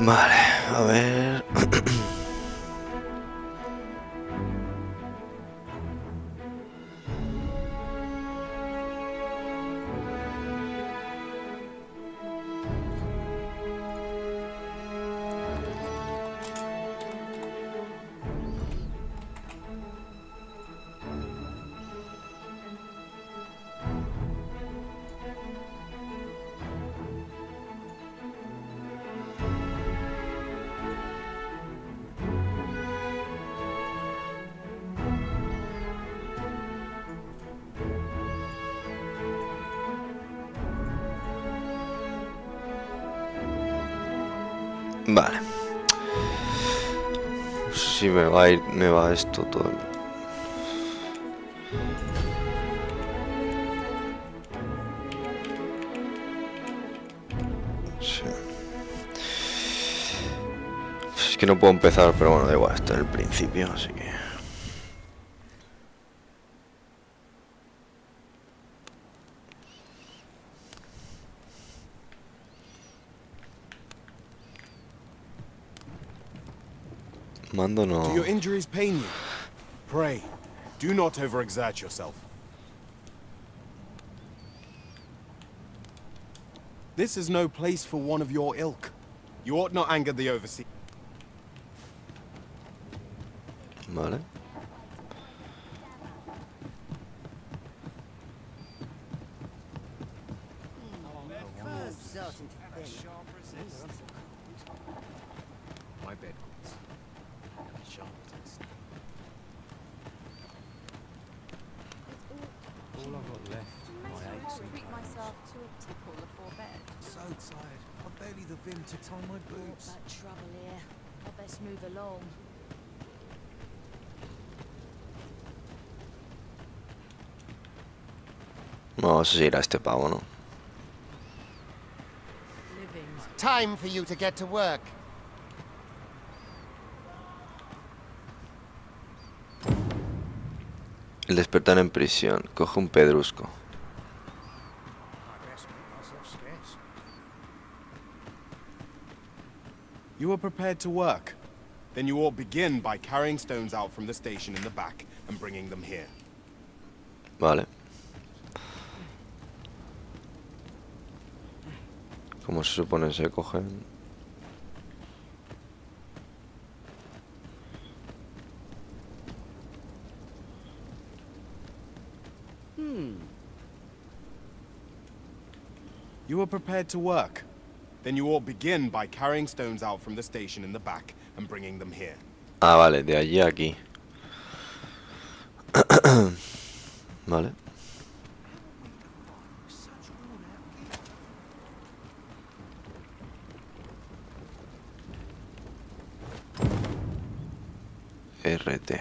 Vale, a ver. Vale. No sé si me va a ir, me va esto todo. Sí. Es que no puedo empezar, pero bueno, da igual, esto es el principio, así que... Mando no... Do your injuries pain you? Pray, do not overexert yourself. This is no place for one of your ilk. You ought not anger the overseer. Vale. My bed. All I've got left, my aches and treat myself to a tickle before bed. so tired. I've barely the vim to tie my boots. That trouble here. I best move along. Vamos a seguir a este pavo, ¿no? Time for you to get to work. El despertar en prisión. Coge un pedrusco. You are prepared to work. Then you ought begin by carrying stones out from the station in the back and bringing them here. Vale. ¿Cómo se supone se cogen? You are prepared to work. Then you ought begin by carrying stones out from the station in the back and bringing them here. Ah, vale, de allí a aquí. Vale. RT.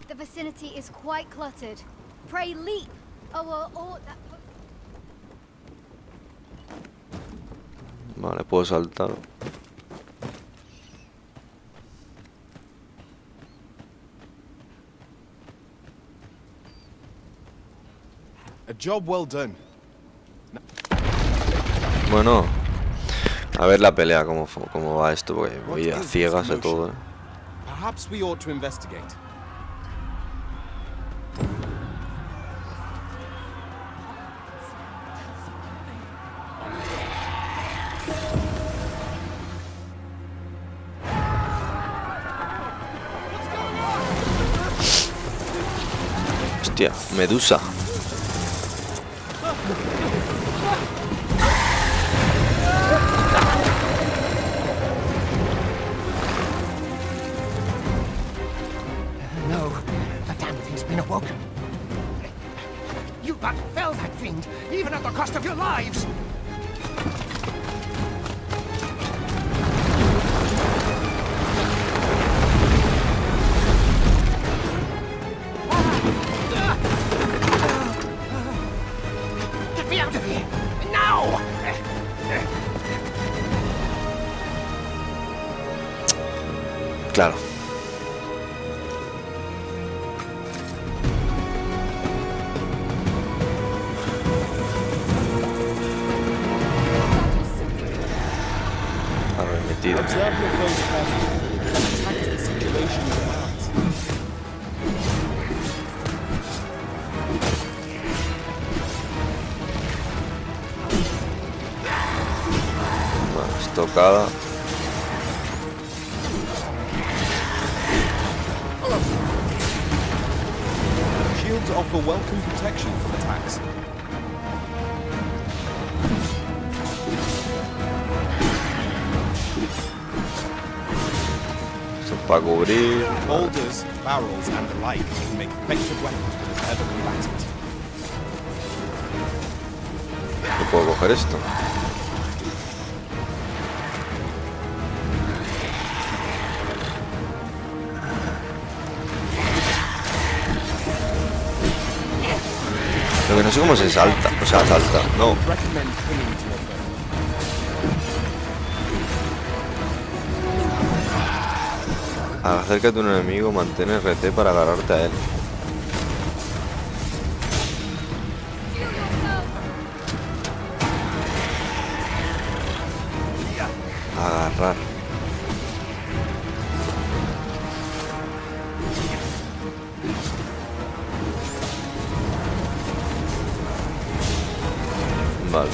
The vicinity is quite cluttered. Pray leap. Oh, that... Vale, puedo saltar. A job well done. Bueno, a ver la pelea cómo va esto, porque voy a ciegas de todo, ¿eh? Perhaps we ought to investigate. Hostia, medusa. No, the damn thing's been awoken. You but fell that fiend, even at the cost of your lives. Get me out of here, now! Claro. divertido. Observe your foes carefully and attack as the situation demands. Bueno, estocada. Shields offer welcome protection from attacks. Esto es para cubrir. Boulders, barrels, and the like can make effective weapons for the ever combatant. ¿No puedo coger esto? Lo que no sé cómo se salta. O sea, salta. No. Recommend clinging to your foe. Al acércate a un enemigo, mantén RT para agarrarte a él. Agarrar. Vale.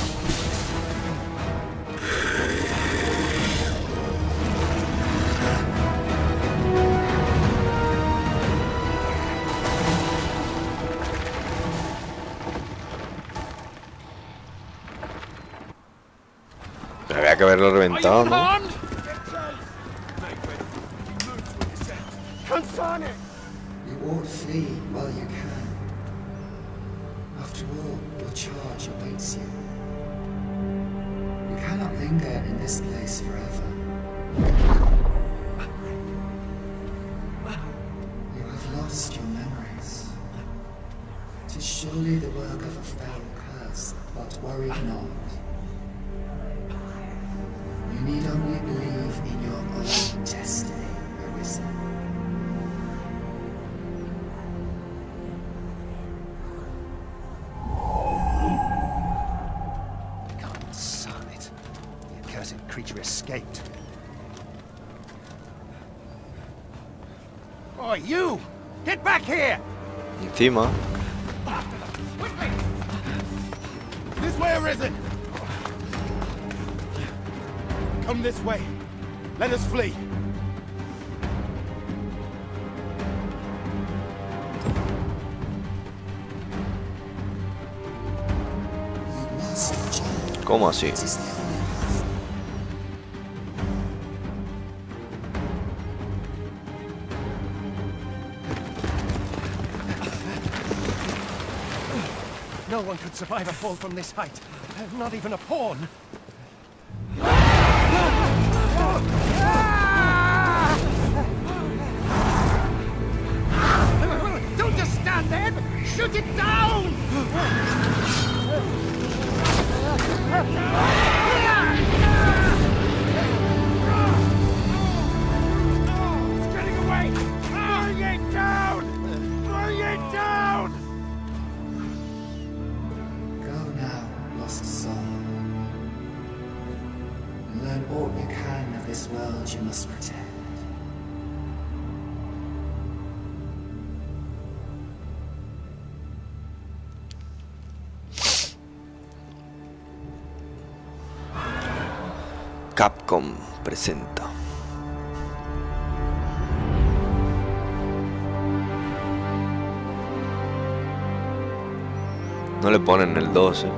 Pero había que haberlo reventado, ¿no? You ought to flee while you can. After all, your charge awaits you. You cannot linger in this place forever. You have lost your memories. 'Tis surely the work of a foul curse, but worry not. You need only believe in your own destiny, Arisen. It. The accursed creature escaped. Oh, you! Get back here! Encima. This way, Arisen! Come this way. Let us flee. You must jump. ¿Cómo así? It is the only path. No one could survive a fall from this height. Not even a pawn. Don't just stand there! Shoot it down! It's getting away! Bring it down! Bring it down! Go now, lost soul. And learn all you can of this world you must protect. Capcom presenta. No le ponen el 2, ¿eh?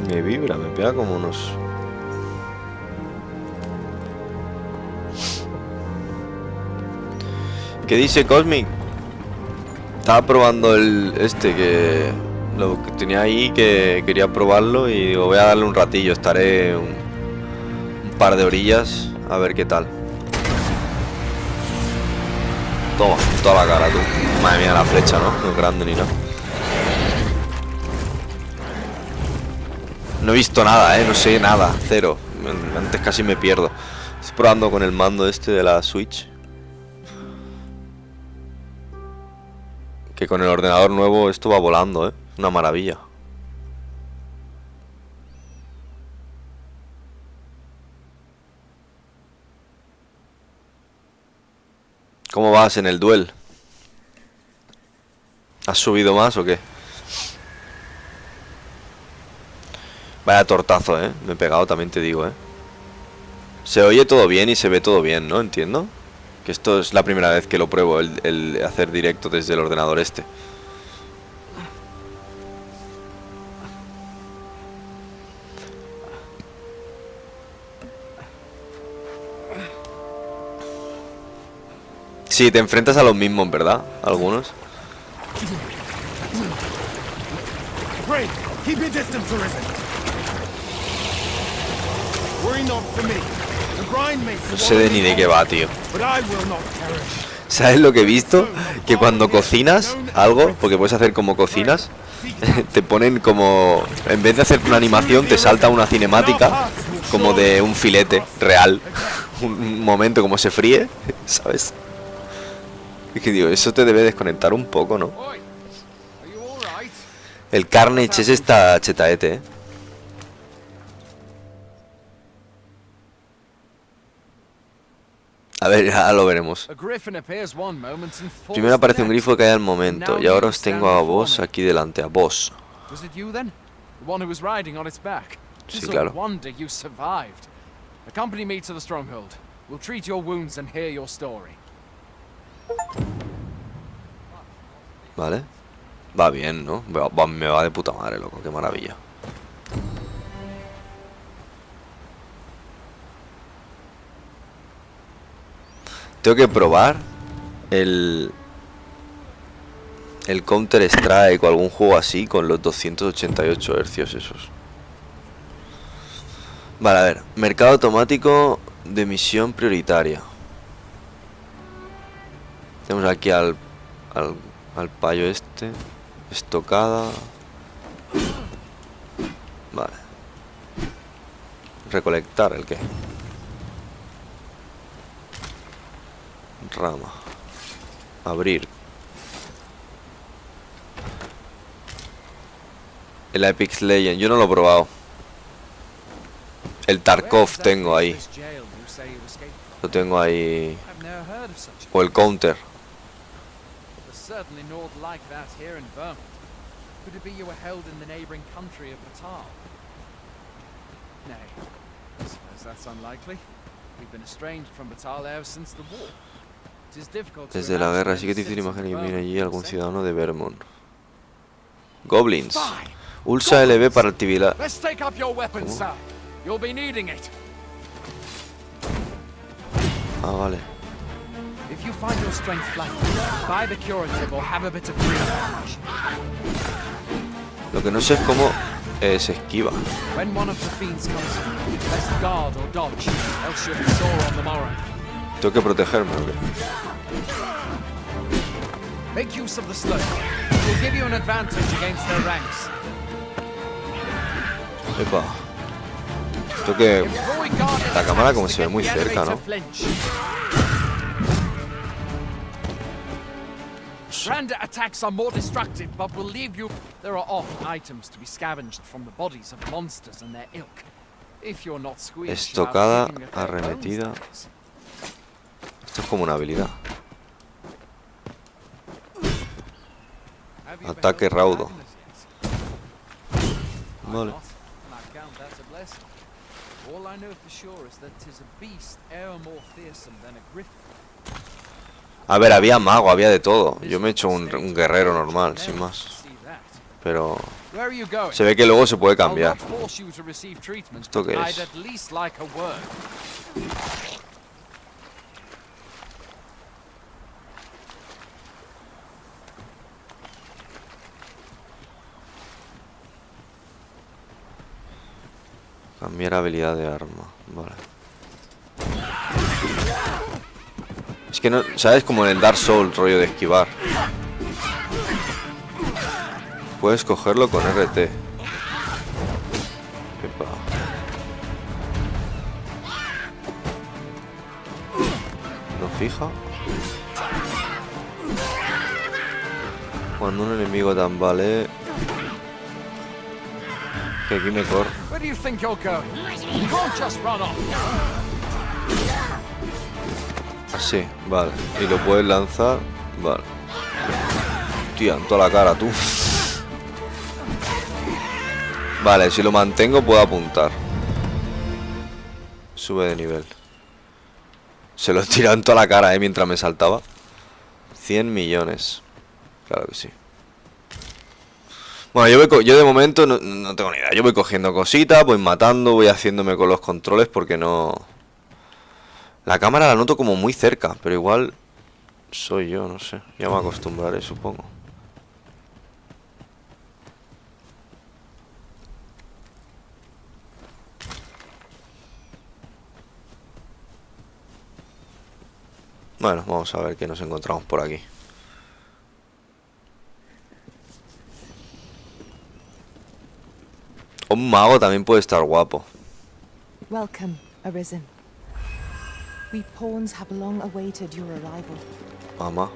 Me vibra, me pega como unos... ¿Qué dice Cosmic? Estaba probando el que lo que tenía ahí, que quería probarlo y digo, voy a darle un ratillo, estaré un par de orillas a ver qué tal. Toma, toda la cara tú. Madre mía, la flecha, ¿no? No es grande ni nada. No he visto nada, no sé nada, cero. Antes casi me pierdo. Estoy probando con el mando este de la Switch. Que con el ordenador nuevo esto va volando, una maravilla. ¿Cómo vas en el duel? ¿Has subido más o qué? Vaya tortazo, me he pegado, también te digo, Se oye todo bien y se ve todo bien, ¿no? Entiendo. Que esto es la primera vez que lo pruebo, el hacer directo desde el ordenador este. Sí, te enfrentas a los mismos, ¿verdad? Algunos. Great. Keep your distance, Arisen. Worry not for me. The grind may No sé ni de qué va, tío. but I will not perish. ¿Sabes lo que he visto? Que cuando cocinas algo, porque puedes hacer como cocinas, te ponen como... En vez de hacer una animación, te salta una cinemática como de un filete real. Un momento como se fríe, ¿sabes? Es que digo, eso te debe desconectar un poco, ¿no? El Carnage ese está chetaete, A ver, ya lo veremos. Primero aparece un grifo que hay al momento, y ahora os tengo a vos aquí delante, a vos. Sí, claro. Vale. Va bien, ¿no? Me va de puta madre, loco, qué maravilla. Tengo que probar el Counter Strike o algún juego así con los 288 hercios esos. Vale, a ver. Mercado automático de misión prioritaria. Tenemos aquí al payo este. Estocada. Vale. Recolectar, ¿el qué? Rama. Abrir. El Epic Legend, yo no lo he probado. El Tarkov tengo ahí. Lo tengo ahí. O el Counter. Desde la guerra, sí que es difícil imaginar que viene allí algún ciudadano de Vermont. Goblins. Ulsa LB para actividad. Ah, vale. Lo que no sé es cómo se esquiva. Tengo que protegerme, ¿o qué? Epa. Tengo que... La cámara como se ve muy cerca, ¿no? Random attacks are more destructive, but will leave you. There are often items to be scavenged from the bodies of monsters and their ilk. If you're not squeamish, Estocada, arremetida. Esto es como una habilidad. Ataque raudo. Vale. A ver, había mago, había de todo. Yo me he hecho un guerrero normal, sin más. Pero se ve que luego se puede cambiar. ¿Esto qué es? Cambiar habilidad de arma. Vale. Es que no, ¿sabes? Como en el Dark Souls, rollo de esquivar. Puedes cogerlo con RT. Epa. ¿No fija? Cuando un enemigo tambalee, que aquí me corre. Where do you think you're going? You can't just run off. Así, vale. Y lo puedes lanzar. Vale. Tía, en toda la cara, tú. Vale, si lo mantengo puedo apuntar. Sube de nivel. Se lo he tirado en toda la cara, mientras me saltaba. 100 millones. Claro que sí. Bueno, yo de momento no tengo ni idea. Yo voy cogiendo cositas, voy matando, voy haciéndome con los controles porque no... La cámara la noto como muy cerca, pero igual soy yo, no sé. Ya me acostumbraré, supongo. Bueno, vamos a ver qué nos encontramos por aquí. Un mago también puede estar guapo. Welcome, Arisen. We pawns have long awaited your arrival. Mamá.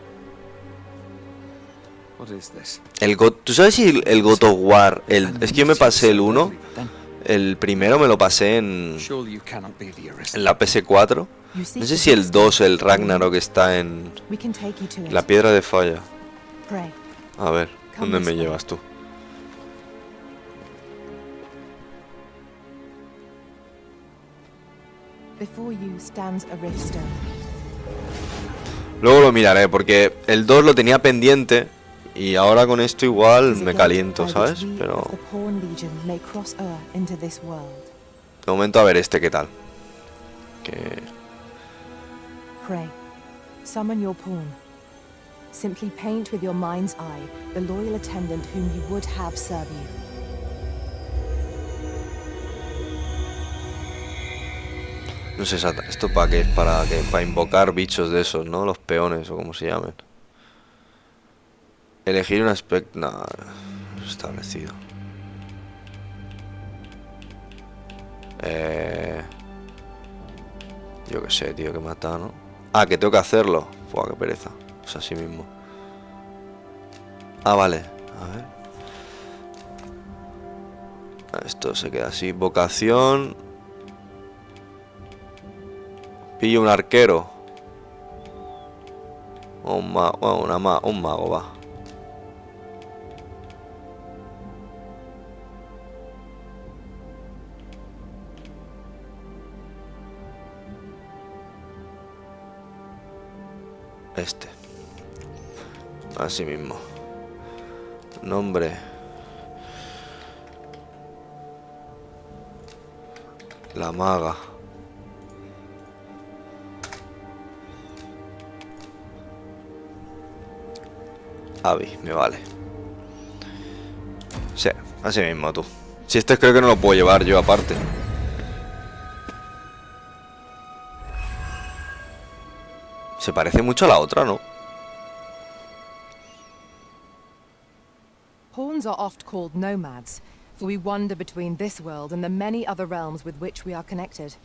What is this? ¿Tú sabes si el God of War, es que yo me pasé el 1, el primero me lo pasé en la PS4. No sé si el 2, el Ragnarok, está en la piedra de falla. A ver, ¿dónde me llevas tú? Luego lo miraré porque el 2 lo tenía pendiente y ahora con esto igual me caliento, ¿sabes? Pero de momento a ver este qué tal. Que Pray, summon your pawn. Simply paint with your mind's eye the loyal attendant whom you would have serve you. no sé esto para qué es, para invocar bichos de esos, ¿no? Los peones o como se llamen. Elegir un aspecto... No, establecido. Yo qué sé, tío, que mata, ¿no? Ah, que tengo que hacerlo. Fua, qué pereza. O sea, así mismo. Ah, vale. A ver. Esto se queda así. Vocación. Pillo un arquero. O un mago. Bueno, un mago, va. Este. Así mismo. Nombre. La maga. Abby, me vale. Sí, así mismo tú. Si este creo que no lo puedo llevar yo aparte. Se parece mucho a la otra, ¿no? Pawns are oft called nomads, for we wander between this world and the many other realms with which we are connected.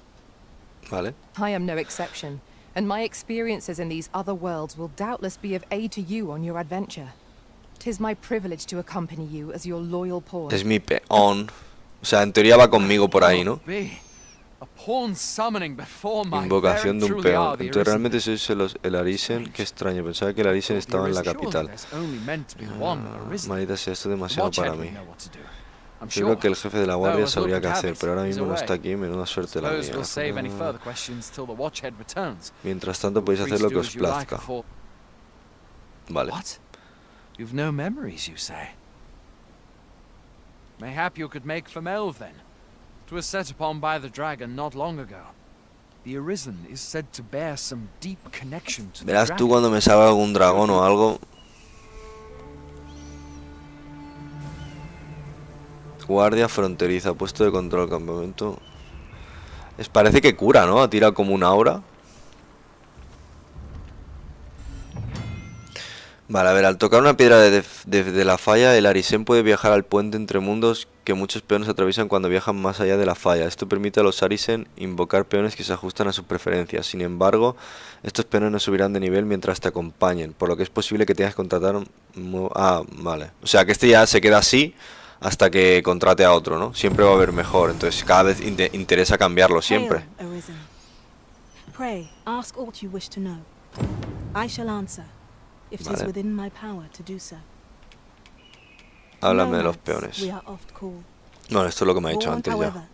Vale. I am no exception, and my experiences in these other worlds will doubtless be of aid to you on your adventure. 'Tis my privilege to accompany you as your loyal pawn. Es mi peón. O sea, en teoría va conmigo por ahí, ¿no? Invocación de un peón. Entonces realmente sois el Arisen. Qué extraño, pensaba que el Arisen estaba en la capital. Maldita sea, esto es demasiado para mí. Creo que el jefe de la guardia sabría qué hacer, pero ahora mismo no está aquí. Menuda suerte la mía. Mientras tanto podéis hacer lo que os plazca. Vale. You've no memories, you say? Mayhap you could make for Melve then. 'Twas set upon by the dragon not long ago. The Arisen is said to bear some deep connection to the Verás tú dragon. cuando me salga algún dragón o algo. Guardia fronteriza, puesto de control, campamento. Parece que cura, ¿no? Tira como un aura. Vale, a ver, al tocar una piedra de la falla, el Arisen puede viajar al puente entre mundos que muchos peones atraviesan cuando viajan más allá de la falla. Esto permite a los Arisen invocar peones que se ajustan a sus preferencias. Sin embargo, estos peones no subirán de nivel mientras te acompañen, por lo que es posible que tengas que contratar vale. O sea, que este ya se queda así hasta que contrate a otro, ¿no? Siempre va a haber mejor, entonces cada vez interesa cambiarlo siempre. Hail, Arisen. Pray, ask all you wish to know. I shall answer, if it is within my power to do so. Háblame de los peones. We are oft called. Bueno, esto es lo que me ha dicho antes ya.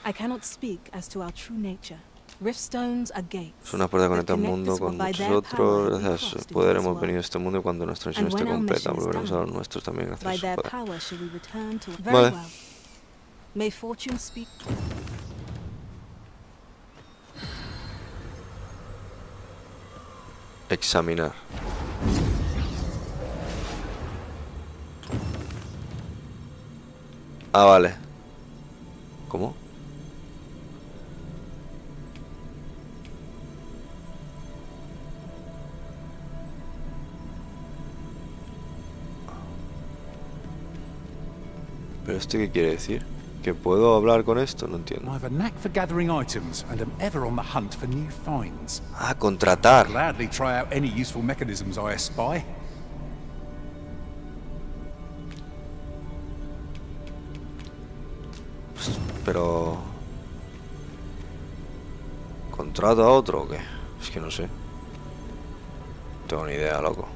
I cannot speak as to our true nature. Riftstones are gates. Es una puerta conecta al mundo con muchos otros. Gracias a su poder hemos venido a este mundo y cuando nuestra misión esté completa volveremos a los nuestros también gracias a su poder. Vale. May fortune speak. Examinar. Ah, vale. ¿Cómo? ¿Pero esto qué quiere decir? ¿Que puedo hablar con esto? No entiendo. I have a knack for gathering items and am ever on the hunt for new finds. Ah, contratar. Gladly try out any useful mechanisms I espy. Pero... ¿contrato a otro o qué? Es que no sé. No tengo ni idea, loco.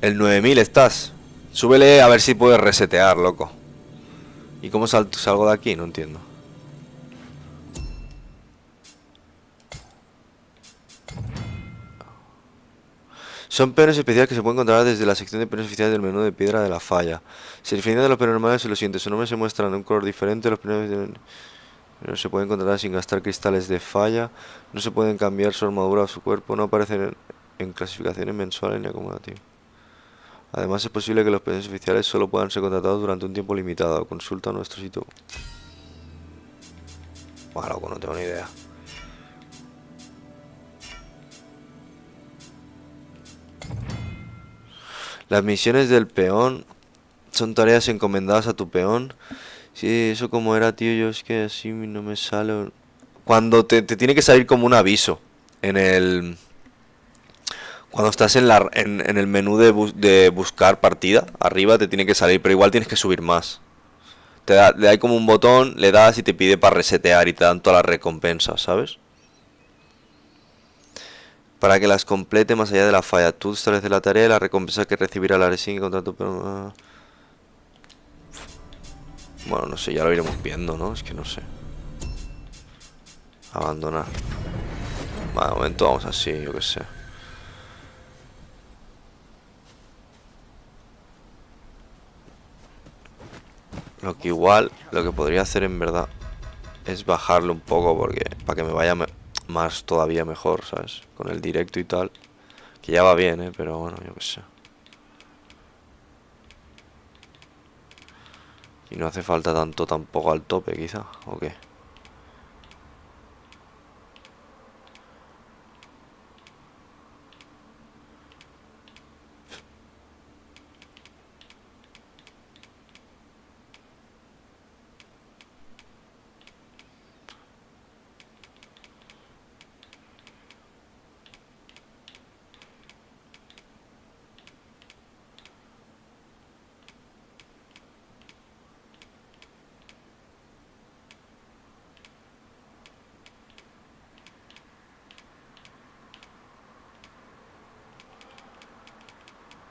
El 9000 estás. Súbele a ver si puedes resetear, loco. ¿Y cómo salgo de aquí? No entiendo. Son peones especiales que se pueden encontrar desde la sección de peones oficiales del menú de piedra de la falla. Se diferencian de los peones normales y lo siguiente. Sus nombres se muestran de un color diferente. Los peones no se pueden encontrar sin gastar cristales de falla. No se pueden cambiar su armadura o su cuerpo. No aparecen en clasificaciones mensuales ni acumulativas. Además es posible que los peones oficiales solo puedan ser contratados durante un tiempo limitado. Consulta nuestro sitio. Bueno, loco, no tengo ni idea. Las misiones del peón son tareas encomendadas a tu peón. Sí, eso como era, tío, yo es que así no me sale. Cuando te tiene que salir como un aviso en el... Cuando estás en el menú de buscar partida, arriba te tiene que salir, pero igual tienes que subir más. Le da como un botón, le das y te pide para resetear y te dan todas las recompensas, ¿sabes? Para que las complete más allá de la falla. Tú estableces la tarea y la recompensa que recibirá la Arisen contra tu... Bueno, no sé, ya lo iremos viendo, ¿no? Es que no sé. Abandonar. Vale, de momento vamos así, yo qué sé. Lo que igual, lo que podría hacer en verdad es bajarlo un poco porque para que me vaya más todavía mejor, ¿sabes? Con el directo y tal. Que ya va bien, pero bueno, yo qué sé. Y no hace falta tanto tampoco al tope, quizá, ¿o qué?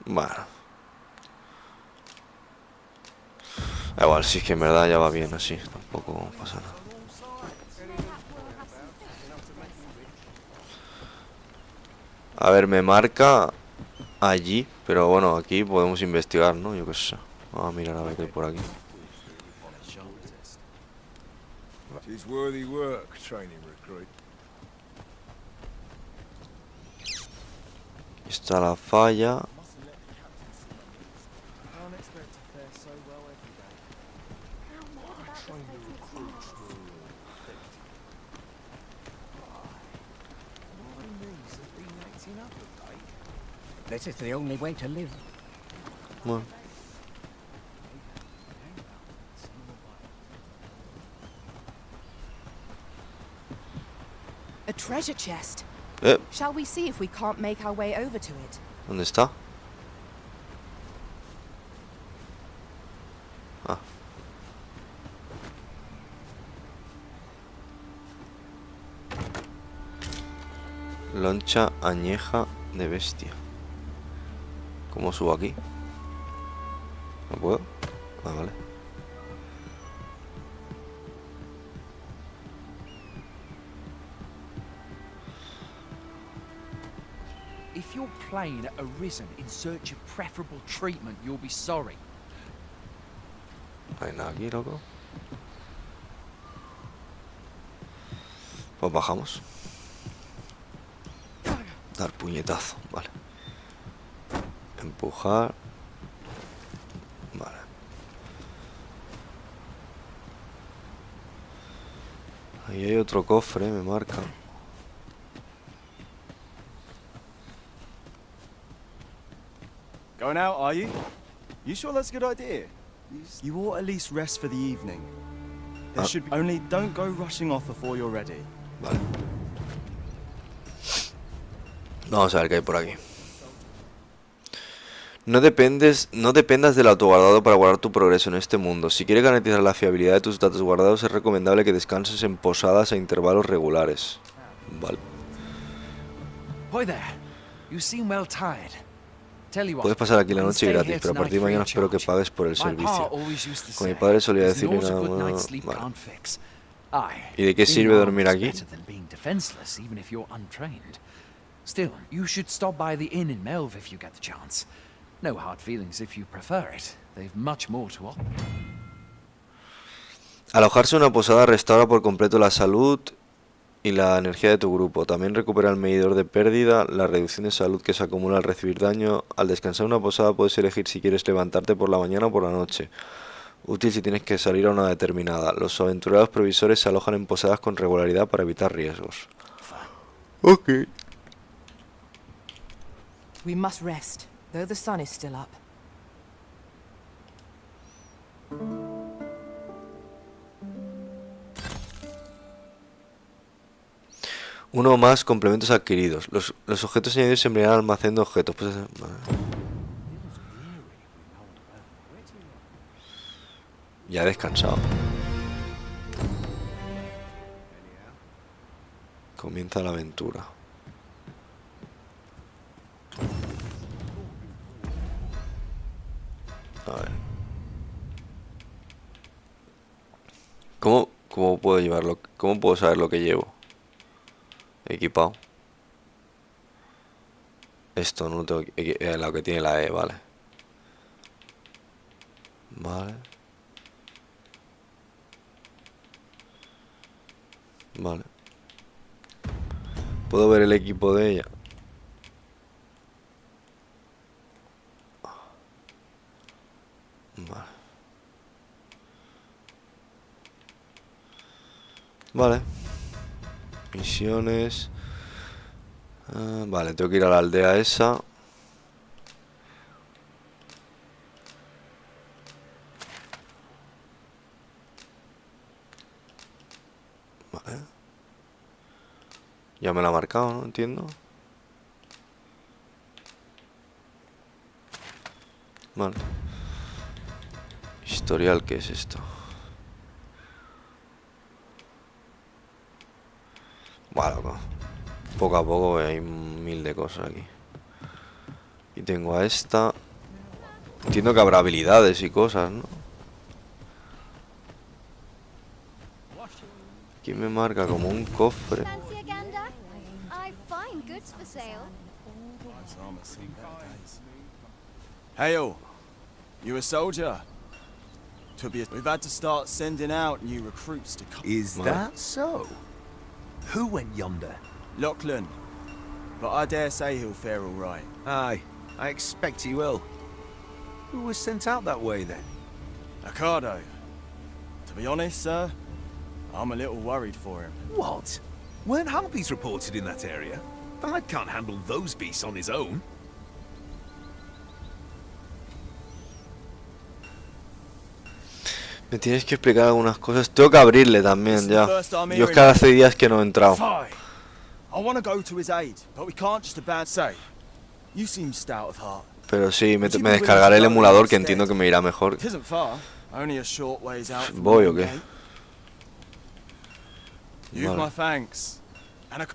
Bueno. Igual, si es que en verdad ya va bien así, tampoco pasa nada. A ver, me marca allí, pero bueno, aquí podemos investigar, ¿no? Yo qué sé. Vamos a mirar a ver qué hay por aquí. Está la falla. This is the only way to live. Bueno. A treasure chest. Eh, Shall we see if we can't make our way over to it? ¿dónde está? Ah. Loncha añeja de bestia. ¿Cómo subo aquí? ¿No puedo? Ah, vale. If your plane arisen in search of preferable treatment, you'll be sorry. No hay nada aquí, loco. Pues bajamos. Dar puñetazo, vale. Empujar. Vale. Ahí hay otro cofre, me marca. Going out, are you? You sure that's a good idea? You ought at least rest for the evening. There should be... Only don't go rushing off before you're ready. Vale. Vamos a ver qué hay por aquí. No dependas del autoguardado para guardar tu progreso en este mundo. Si quieres garantizar la fiabilidad de tus datos guardados, es recomendable que descanses en posadas a intervalos regulares. Vale. Hi there. You seem well tired. Tell you what, Puedes pasar aquí la I can noche stay gratis, here pero a partir de tonight free mañana of espero que charge. pagues por el My pa servicio. always used to Con mi say, padre solía "There's decirle naught a nada good más. night's sleep Vale. can't fix." Aye, ¿Y de qué being sirve armed dormir is aquí? better than being defenseless, even if you're untrained. Still, you should stop by the inn in Melve if you get the chance. No hard feelings if you prefer it. They've much more to offer. Alojarse en una posada restaura por completo la salud y la energía de tu grupo. También recupera el medidor de pérdida, la reducción de salud que se acumula al recibir daño. Al descansar en una posada puedes elegir si quieres levantarte por la mañana o por la noche. Útil si tienes que salir a una determinada. Los aventureros previsores se alojan en posadas con regularidad para evitar riesgos. Ok. We must rest, though the sun is still up. Uno más complementos adquiridos. Los objetos añadidos se enviarán al almacén de objetos. Pues, vale. Ya he descansado. Comienza la aventura. A ver. ¿Cómo puedo llevarlo? ¿Cómo puedo saber lo que llevo? Equipado. Esto no lo tengo lo que tiene la E, vale. Vale. Vale. Puedo ver el equipo de ella. Vale. Vale. Misiones. Vale, tengo que ir a la aldea esa. Vale. Ya me la ha marcado, ¿no? Entiendo. Vale. Historial, ¿qué es esto? Bueno, loco. Poco a poco hay mil de cosas aquí. Y tengo a esta. Entiendo que habrá habilidades y cosas, ¿no? Aquí me marca como un cofre. Fancy a gander? I've fine goods for sale. Hail! You a soldier? We've had to start sending out new recruits to come. Is that so? Who went yonder? Lachlan. but I dare say he'll fare all right. Aye, I expect he will. Who was sent out that way then? Ricardo. To be honest, sir, I'm a little worried for him. What? Weren't harpies reported in that area? The lad can't handle those beasts on his own. Me tienes que explicar algunas cosas. Tengo que abrirle también ya. Yo es que hace días que no he entrado. I want to go to his aid, but we can't just about say. You seem stout of heart. Pero sí, me descargaré el emulador, que entiendo que me irá mejor. It isn't far, only a short ways out from ¿Voy o qué? Use my thanks. And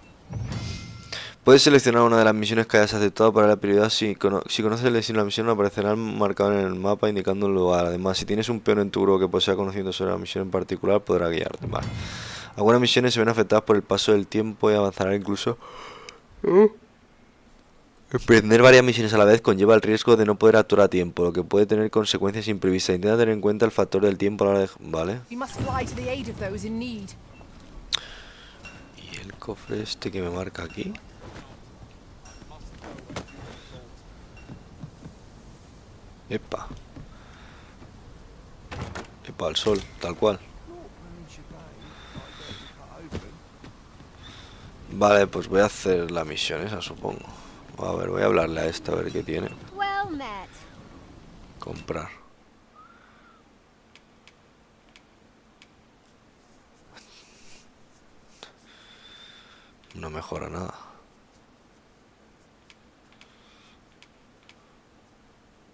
Puedes seleccionar una de las misiones que hayas aceptado para la prioridad. Si conoces el destino de la misión, aparecerá marcado en el mapa indicando un lugar. Además, si tienes un peón en tu grupo que posea conocimiento sobre la misión en particular, podrá guiarte. Vale. Algunas misiones se ven afectadas por el paso del tiempo y avanzarán incluso. Emprender varias misiones a la vez conlleva el riesgo de no poder actuar a tiempo, lo que puede tener consecuencias imprevistas. Intenta tener en cuenta el factor del tiempo a la hora de... Vale. We must fly to the aid of those in need. ¿Y el cofre este que me marca aquí? Epa. Epa, al sol, tal cual. Vale, pues voy a hacer la misión esa, supongo. A ver, voy a hablarle a esta, a ver qué tiene. Well met. Comprar. No mejora nada.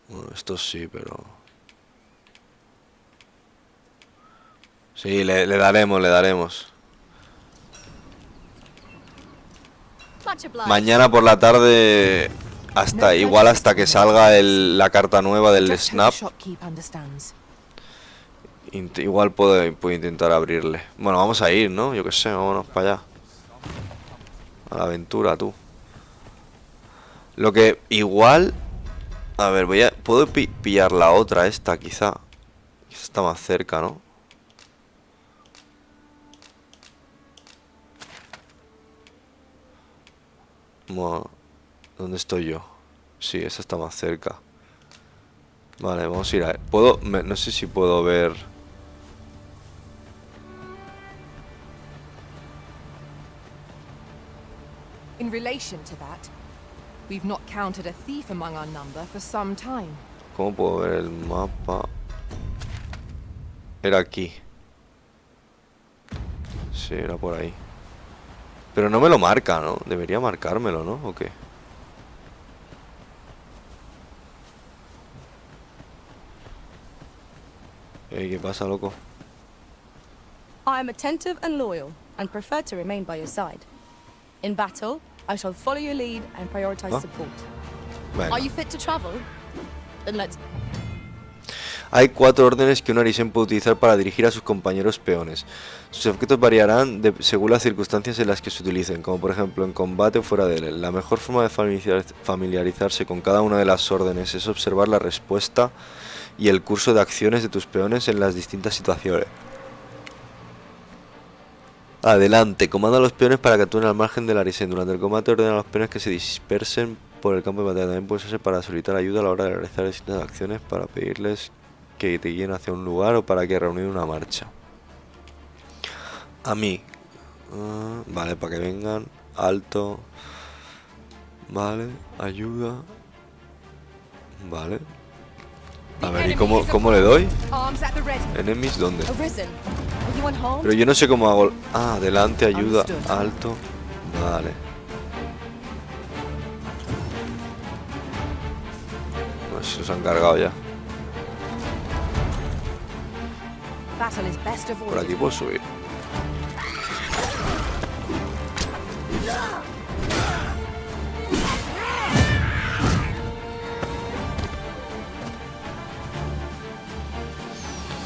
Bueno, esto sí, pero... Sí, le daremos. Mañana por la tarde, igual hasta que salga la carta nueva del Snap. Igual puedo intentar abrirle. Bueno, vamos a ir, ¿no? Yo qué sé, vámonos para allá. A la aventura, tú. Lo que igual... A ver, puedo pillar la otra, esta quizá. Quizá está más cerca, ¿no? Bueno, ¿dónde estoy yo? Sí, esa está más cerca. Vale, vamos a ir a... no sé si puedo ver... In relation to that, we've not counted a thief among our number for some time. ¿Cómo puedo ver el mapa? Era aquí. Sí, era por ahí. Pero no me lo marca, ¿no? Debería marcármelo, ¿no? ¿O qué? ¿Qué pasa, loco? I am attentive and loyal, and prefer to remain by your side. In battle, I shall follow your lead and prioritize support. Venga. Are you fit to travel? Then let's... Hay 4 órdenes que un Arisen puede utilizar para dirigir a sus compañeros peones. Sus efectos variarán según las circunstancias en las que se utilicen, como por ejemplo en combate o fuera de él. La mejor forma de familiarizarse con cada una de las órdenes es observar la respuesta y el curso de acciones de tus peones en las distintas situaciones. Adelante, comanda a los peones para que actúen al margen del Arisen. Durante el combate ordena a los peones que se dispersen por el campo de batalla. También puedes usar para solicitar ayuda a la hora de realizar distintas acciones, para pedirles que te guíen hacia un lugar o para que reúnan una marcha. A mí. Vale, para que vengan. Alto. Vale, ayuda. Vale. A ver, ¿y cómo le doy? Enemies, ¿dónde? Pero yo no sé cómo hago... Ah, adelante, ayuda, alto. Vale. Pues se los han cargado ya. Por aquí puedo subir.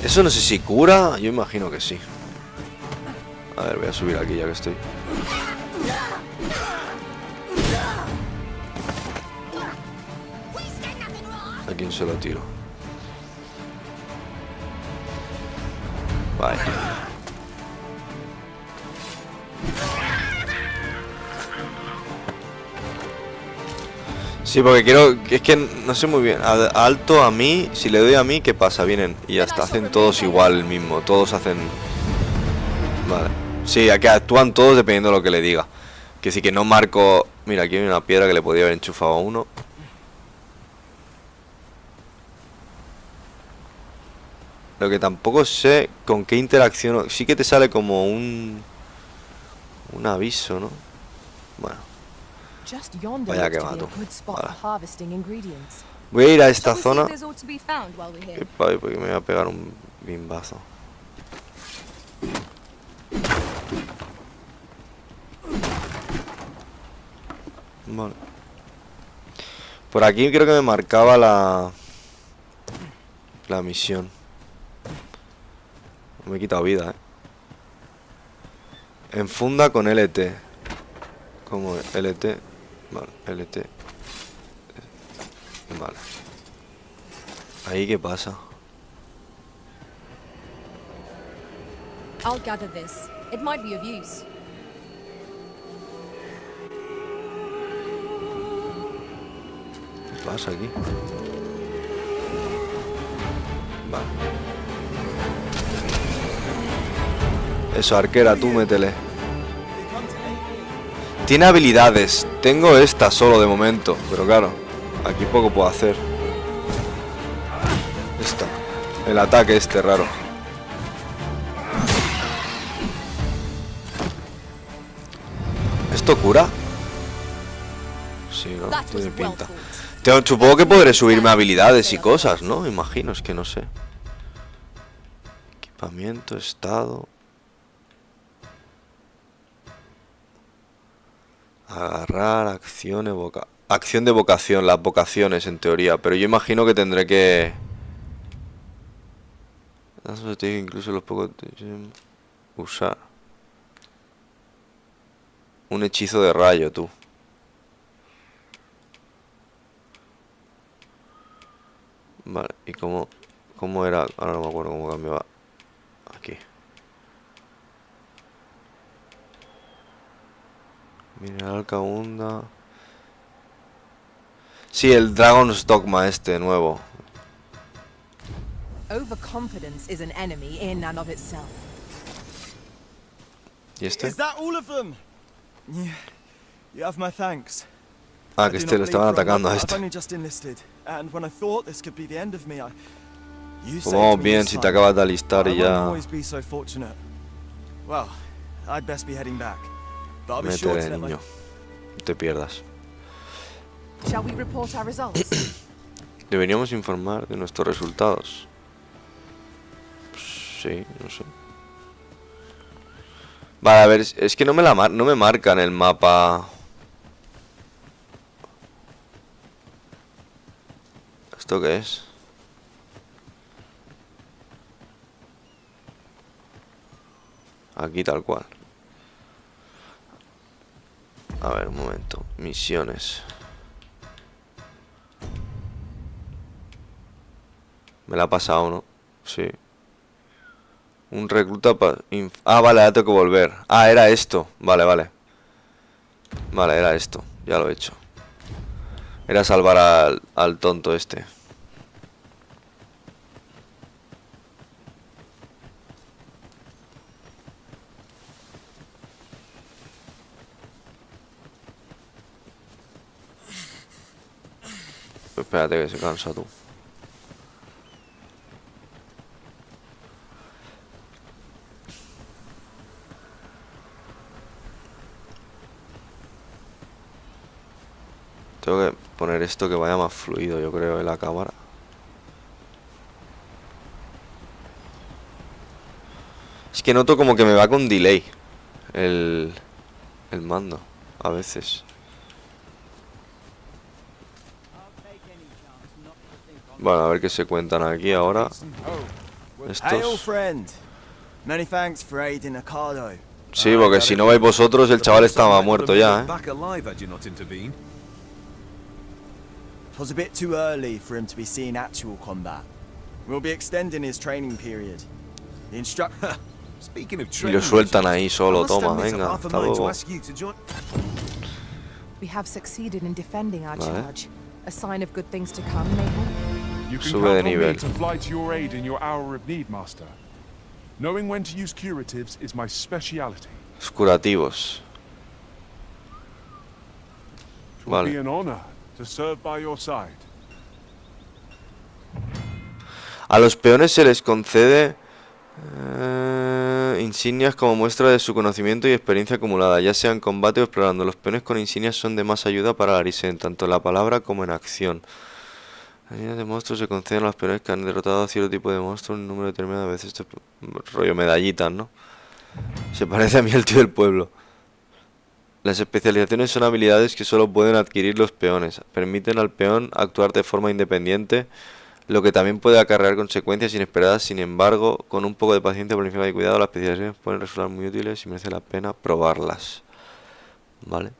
Eso no sé si cura, yo imagino que sí. A ver, voy a subir aquí ya que estoy. ¿A quién se lo tiro? Vale. Sí, porque quiero... Es que no sé muy bien. Alto a mí, si le doy a mí, ¿qué pasa? Vienen y ya está. Hacen todos igual el mismo. Todos hacen... Vale. Sí, aquí actúan todos dependiendo de lo que le diga. Que sí que no marco... Mira, aquí hay una piedra que le podía haber enchufado a uno. Lo que tampoco sé con qué interacción... Sí que te sale como un aviso, ¿no? Bueno. Vaya que mato. Vale. Voy a ir a esta zona. Epa, porque me voy a pegar un bimbazo. Vale. Por aquí creo que me marcaba la misión. Me he quitado vida, Enfunda con LT. ¿Cómo es? LT. Vale, LT. Vale. ¿Ahí qué pasa? I'll gather this. It might be of use. ¿Qué pasa aquí? Vale. Eso, arquera, tú métele. Tiene habilidades. Tengo esta solo de momento. Pero claro, aquí poco puedo hacer. Esta. El ataque este raro. ¿Esto cura? Sí, no, tiene pinta. Supongo que podré subirme habilidades y cosas, ¿no? Imagino, es que no sé. Equipamiento, estado. Agarrar, acción, evoca. Acción de vocación, las vocaciones en teoría. Pero yo imagino que tendré que... Incluso los pocos... Usar. Un hechizo de rayo, tú. Vale, ¿y cómo era? Ahora no me acuerdo cómo cambiaba. Aquí. Mineral Kaunda. Sí, el Dragon's Dogma este nuevo. Overconfidence is an enemy in and of itself. ¿Y este? Is that all of them? Yeah. You have my thanks. Ah, que este lo estaban atacando a este. Pues vamos bien si te acabas de alistar y ya. Métele, niño. No te pierdas. Deberíamos informar de nuestros resultados. Sí, no sé. Vale, a ver, es que no me marcan el mapa. ¿Esto qué es? Aquí tal cual. A ver, un momento. Misiones. Me la ha pasado, ¿no? Sí. Un recluta para... Ah, vale, ya tengo que volver. Ah, era esto. Vale, vale. Vale, era esto. Ya lo he hecho. Era salvar al tonto este. Espérate que se cansa tú. Tengo que poner esto que vaya más fluido, yo creo, en la cámara. Es que noto como que me va con delay el mando, a veces. Bueno, a ver qué se cuentan aquí ahora. Estos. Sí, porque si no vais vosotros, el chaval estaba muerto ya, It was a bit too early for him to be seeing actual combat. We'll be extending his training period. The instructor. Y lo sueltan ahí solo, toma, venga, hasta luego. We have succeeded in defending our Vale. charge. A sign of good things to come, maybe? You can Sube de count on me nivel. to fly to your aid in your hour of need, Master. Knowing when to use curatives is my speciality. Los curativos. It will be Vale. an honor to serve by your side. A los peones se les concede insignias como muestra de su conocimiento y experiencia acumulada, ya sea en combate o explorando. Los peones con insignias son de más ayuda para la Arisen, tanto en la palabra como en acción. Las líneas de monstruos se conceden a los peones que han derrotado a cierto tipo de monstruos un número determinado de veces. Esto es rollo medallitas, ¿no? Se parece a mí el tío del pueblo. Las especializaciones son habilidades que solo pueden adquirir los peones. Permiten al peón actuar de forma independiente, lo que también puede acarrear consecuencias inesperadas. Sin embargo, con un poco de paciencia, planificación y cuidado, las especializaciones pueden resultar muy útiles y merece la pena probarlas. Vale.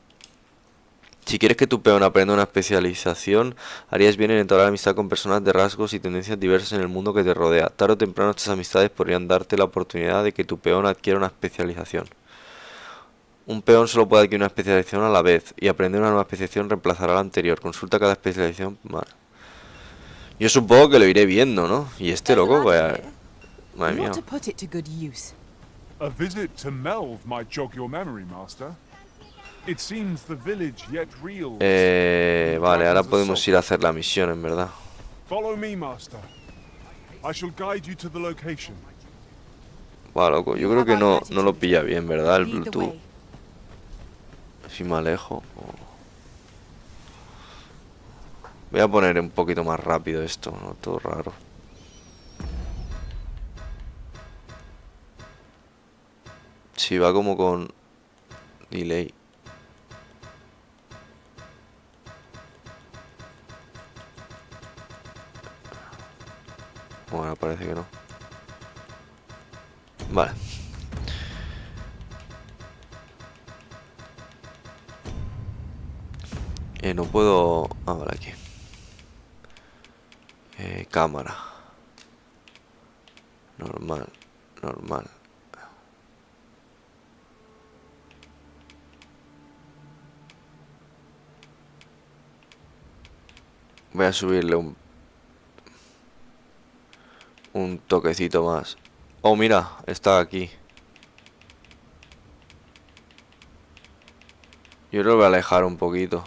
Si quieres que tu peón aprenda una especialización, harías bien en entablar amistad con personas de rasgos y tendencias diversas en el mundo que te rodea. Tarde o temprano estas amistades podrían darte la oportunidad de que tu peón adquiera una especialización. Un peón solo puede adquirir una especialización a la vez, y aprender una nueva especialización reemplazará a la anterior. Consulta cada especialización. Vale. Yo supongo que lo iré viendo, ¿no? Y este loco, pues... Madre mía. Not to put it to good use. A visit to Melve might jog your memory, Master. It seems the village yet reels. Vale, ahora podemos ir a hacer la misión, en verdad. Follow me, Master. I shall guide you to the location. Va, loco, yo creo que no lo pilla bien, ¿verdad? El Bluetooth. Si me alejo. Voy a poner un poquito más rápido esto, ¿no? Todo raro. Sí, va como con delay. Bueno, parece que no. Vale. No puedo... Ah, vale, aquí. Cámara. Normal. Normal. Voy a subirle un toquecito más. Oh, mira, está aquí. Yo lo voy a alejar un poquito.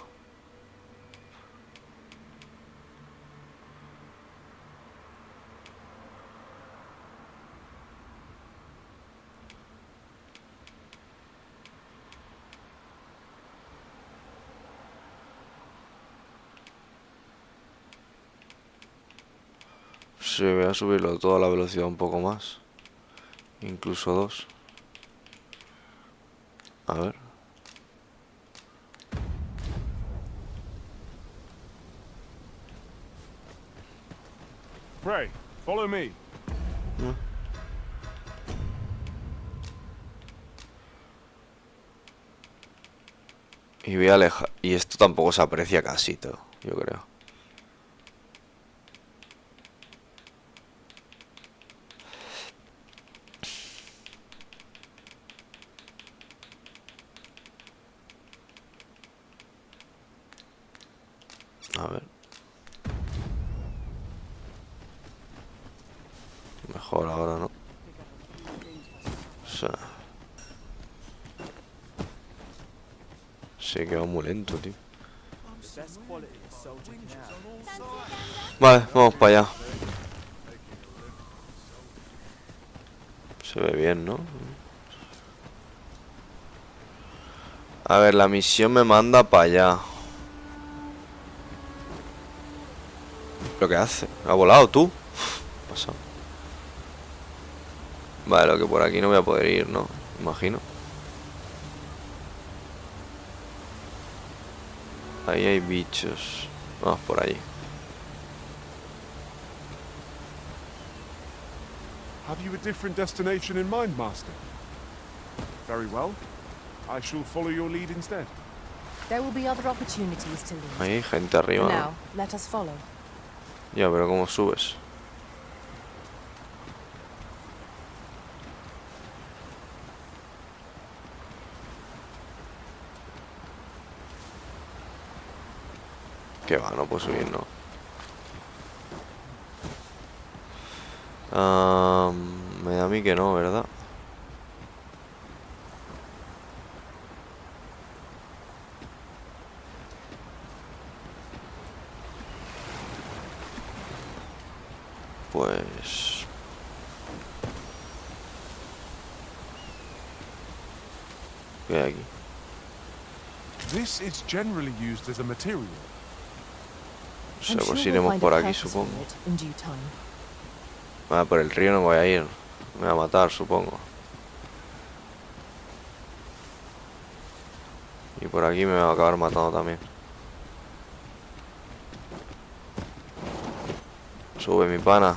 Sí, voy a subirlo todo a la velocidad un poco más. Incluso 2. A ver. Pray, follow me. Y voy a alejar. Y esto tampoco se aprecia casi todo, yo creo. A ver. Mejor ahora, ¿no? O sea... Sí, que va muy lento, tío. Vale, vamos para allá. Se ve bien, ¿no? A ver, la misión me manda para allá. ¿Lo que hace? ¿Ha volado tú? Pasa. Vale, lo que por aquí no voy a poder ir, ¿no? Imagino. Ahí hay bichos. Vamos por ahí. Have you a different destination in mind, Master? Very well. I shall follow your lead instead. There will be other opportunities to leave. Ahí hay gente arriba, For ¿no? now, let us follow. Ya, pero ¿cómo subes? Que va, no puedo subir, no. Me da a mí que no, ¿verdad? Pues... ¿qué hay aquí? This is generally used as a material. O sea, pues iremos por aquí, supongo. Ah, por el río no voy a ir. Me va a matar, supongo. Y por aquí me va a acabar matando también. Sube, mi pana.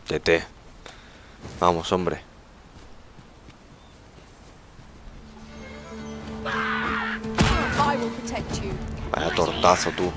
TT. Vamos, hombre. Vaya tortazo, tú.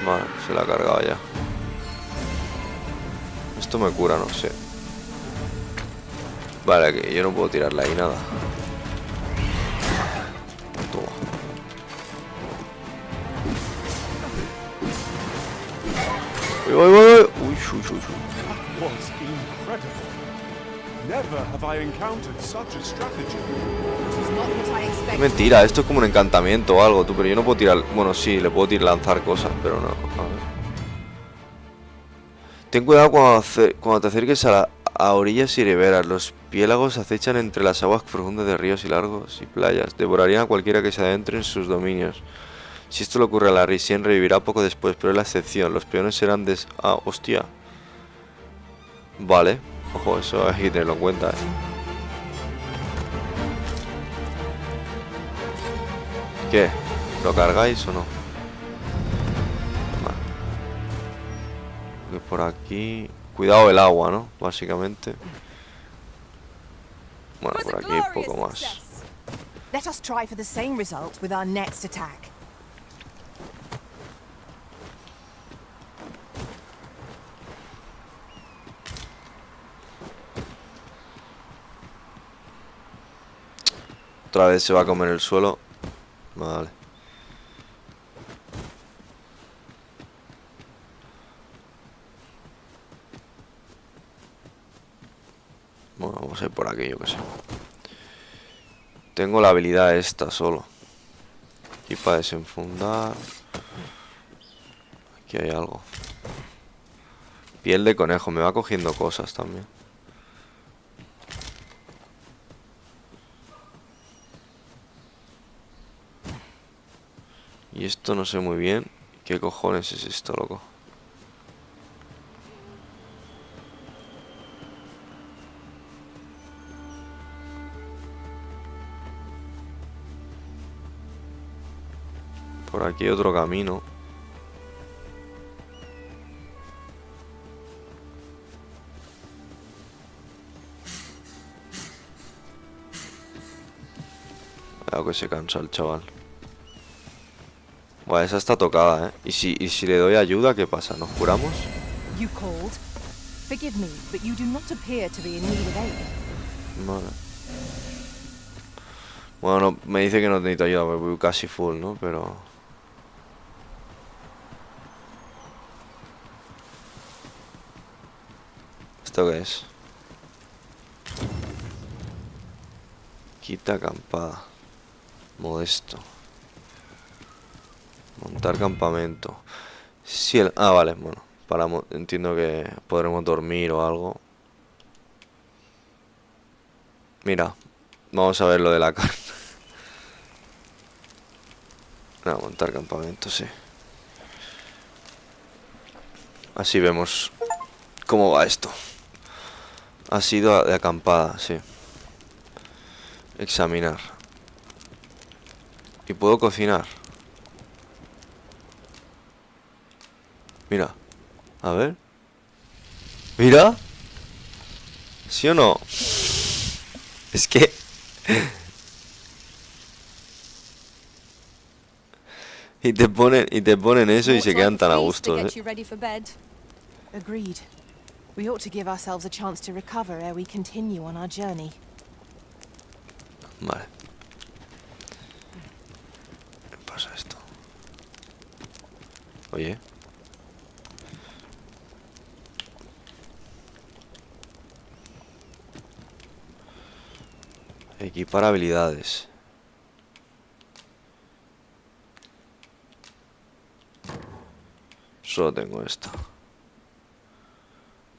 Vale, se la ha cargado ya. Esto me cura, no sé. Vale, que yo no puedo tirarla ahí nada. Toma. Uy, uy, uy, uy. Uy, uy, uy, uy. Was incredible. Never have I encountered such a strategy. Mentira, esto es como un encantamiento o algo, tú, pero yo no puedo tirar... Bueno, sí, le puedo lanzar cosas, pero no. A ver. Ten cuidado cuando te acerques a orillas y riberas. Los piélagos acechan entre las aguas profundas de ríos y lagos y playas. Devorarían a cualquiera que se adentre en sus dominios. Si esto le ocurre a la Risien, revivirá poco después, pero es la excepción. Los peones serán Ah, hostia. Vale. Ojo, eso hay que tenerlo en cuenta, ¿Qué? ¿Lo cargáis o no? Vale. Por aquí... Cuidado el agua, ¿no? Básicamente. Bueno, por aquí poco más. Let us try for the same result with our next attack. Otra vez se va a comer el suelo. Vale. Bueno, vamos a ir por aquí, yo que sé. Tengo la habilidad esta solo. Aquí para desenfundar. Aquí hay algo. Piel de conejo. Me va cogiendo cosas también. Y esto no sé muy bien. ¿Qué cojones es esto, loco? Por aquí hay otro camino. Cuidado que se cansa el chaval. Bueno, esa está tocada, ¿eh? ¿Y si le doy ayuda, qué pasa? ¿Nos curamos? You called. Forgive me, but you do not appear to be in need of aid. Vale. Bueno, no, me dice que no necesito ayuda, porque voy casi full, ¿no? Pero... ¿Esto qué es? Quita acampada. Modesto. Montar campamento. Si el... Ah, vale, bueno. Entiendo que podremos dormir o algo. Mira. Vamos a ver lo de la carne. No, montar campamento, sí. Así vemos cómo va esto. Ha sido de acampada, sí. Examinar. Y puedo cocinar. Mira. A ver. Mira. ¿Sí o no? Es que... y te ponen eso y se quedan tan a gusto, ¿eh? Agreed. We ought to give ourselves a chance to recover ere we continue on our journey. Vale. ¿Qué pasa esto? Oye. Equipar habilidades. Solo tengo esto.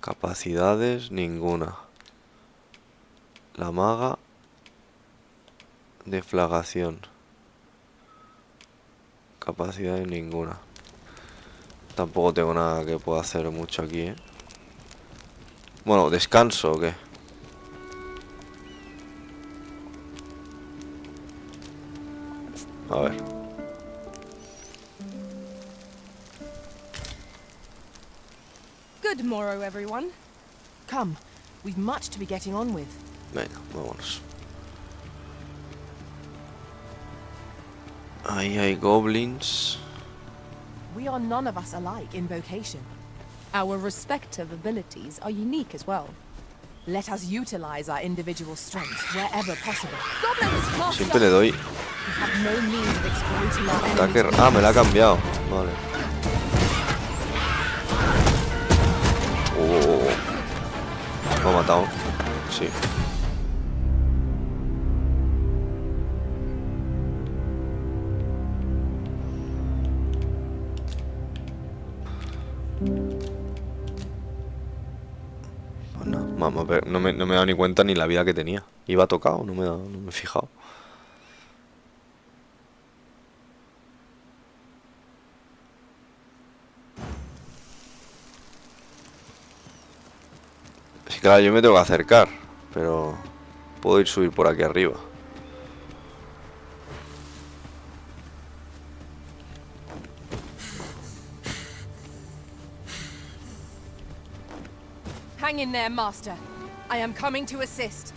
Capacidades, ninguna. La maga. Deflagación. Capacidades, ninguna. Tampoco tengo nada que pueda hacer mucho aquí, ¿eh? Bueno, ¿descanso o qué? A ver. Good morrow, everyone. Come, we've much to be getting on with. Venga, vámonos. Ahí hay goblins. We are none of us alike in vocation. Our respective abilities are unique as well. Let us utilize our individual strengths wherever possible. Siempre le doy. We have no means of exploiting our Ataque... enemies. Ah, me la ha cambiado. Vale. ¿Me ha matado? Sí. Bueno, vamos a ver. No me he dado ni cuenta ni la vida que tenía. Iba tocado, no me he fijado. Sí, claro, yo me tengo que acercar, pero puedo subir por aquí arriba. Hang in there, master. I am coming to assist.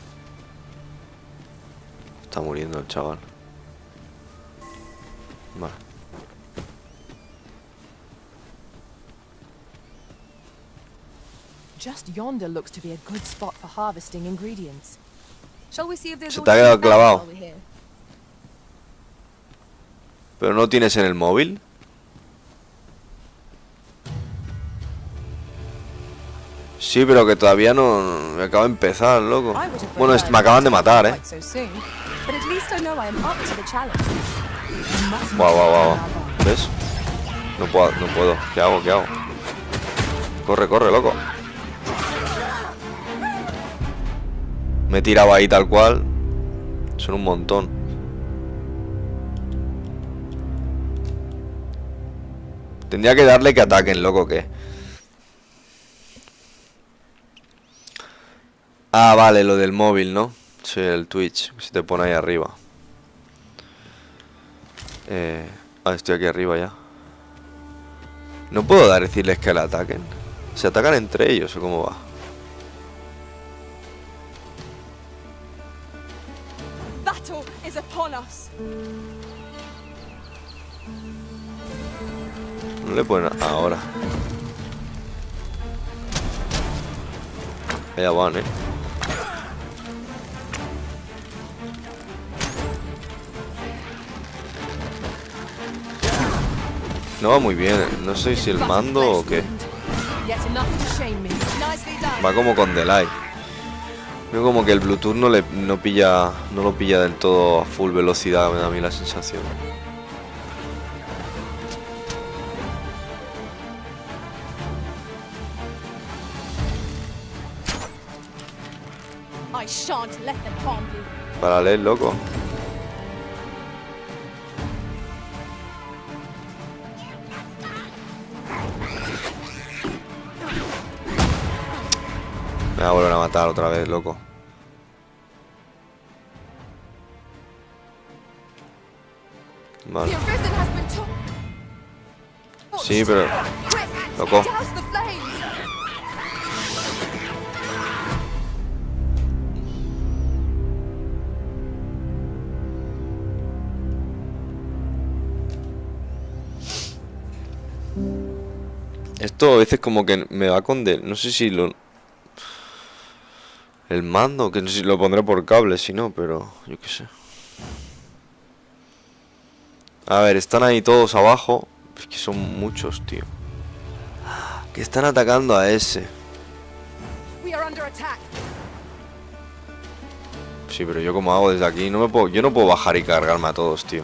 Está muriendo el chaval. Vale. Just yonder looks to be a good spot for harvesting ingredients. Shall we see if there's Se te ha quedado clavado. ¿Pero no tienes en el móvil? Sí, pero que todavía no... Me acabo de empezar, loco. Bueno, me acaban de matar, ¿eh? Guau. ¿Ves? No puedo. ¿Qué hago? Corre, loco. Me he tirado ahí tal cual. Son un montón. Tendría que darle que ataquen, loco, ¿qué? Ah, vale, lo del móvil, ¿no? Sí, el Twitch, que se te pone ahí arriba. Estoy aquí arriba ya. No puedo decirles que la ataquen. ¿Se atacan entre ellos o cómo va? Battle is upon us. No le ponen ahora. Allá van, No va muy bien, no sé si el mando o qué. Va como con delay. Veo como que el Bluetooth no lo pilla del todo a full velocidad, me da a mí la sensación. I shan't let them harm you. Para leer, loco. Me va a volver a matar otra vez, loco. Vale. Sí, pero... Loco. Esto a veces como que me va con no sé si lo... El mando, que no sé si lo pondré por cable, si no, pero yo qué sé. A ver, están ahí todos abajo. Es que son muchos, tío. Que están atacando a ese. Sí, pero yo como hago desde aquí, yo no puedo bajar y cargarme a todos, tío.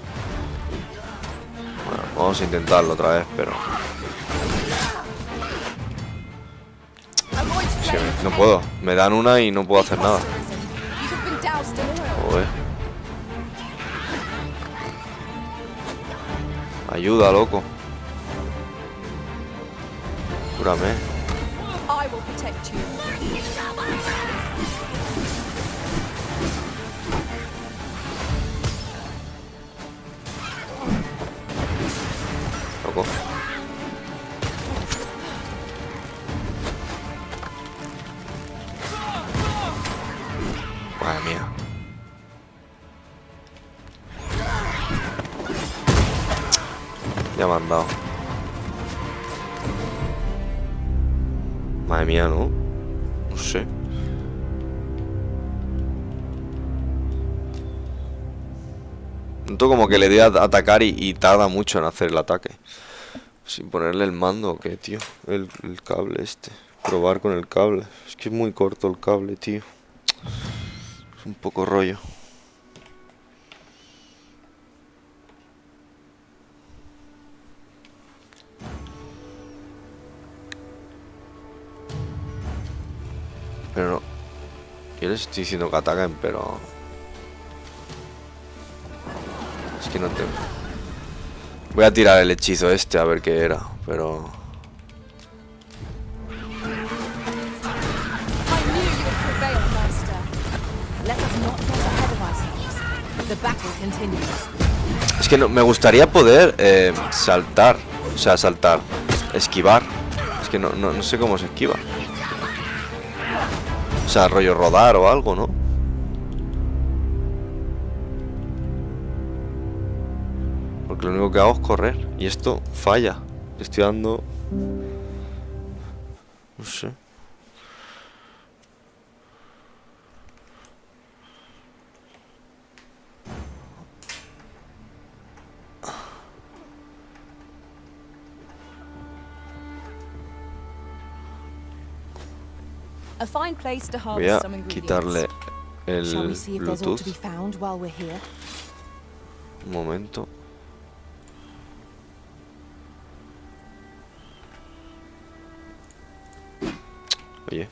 Bueno, vamos a intentarlo otra vez, pero... Es que no puedo, me dan una y no puedo hacer nada. Joder. Ayuda, loco. Cúrame. Loco. Madre mía. Ya me han dado. Madre mía, ¿no? No sé. Noto como que le doy a atacar y tarda mucho en hacer el ataque. Sin ponerle el mando, ¿o qué, tío? El cable este. Probar con el cable. Es que es muy corto el cable, tío. Es un poco rollo. Pero no. Yo les estoy diciendo que ataquen, pero... Es que no tengo... Voy a tirar el hechizo este a ver qué era, pero... Es que no, me gustaría poder saltar. O sea, saltar. Esquivar. Es que no sé cómo se esquiva. O sea, rollo rodar o algo, ¿no? Porque lo único que hago es correr. Y esto falla. Le estoy dando... No sé. Voy a quitarle el Bluetooth. Un momento. Oye.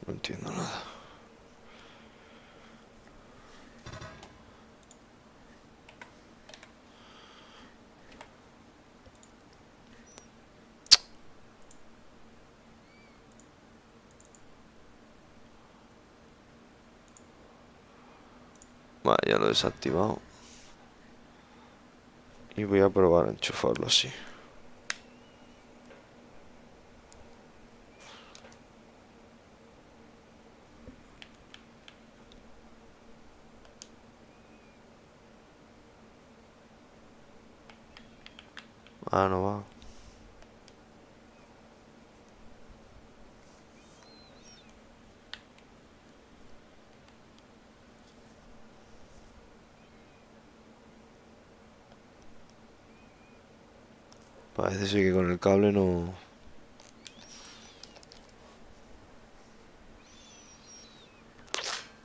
No entiendo nada. Vale, ya lo he desactivado. Y voy a probar a enchufarlo así. Ah, no va. Parece ser que con el cable no...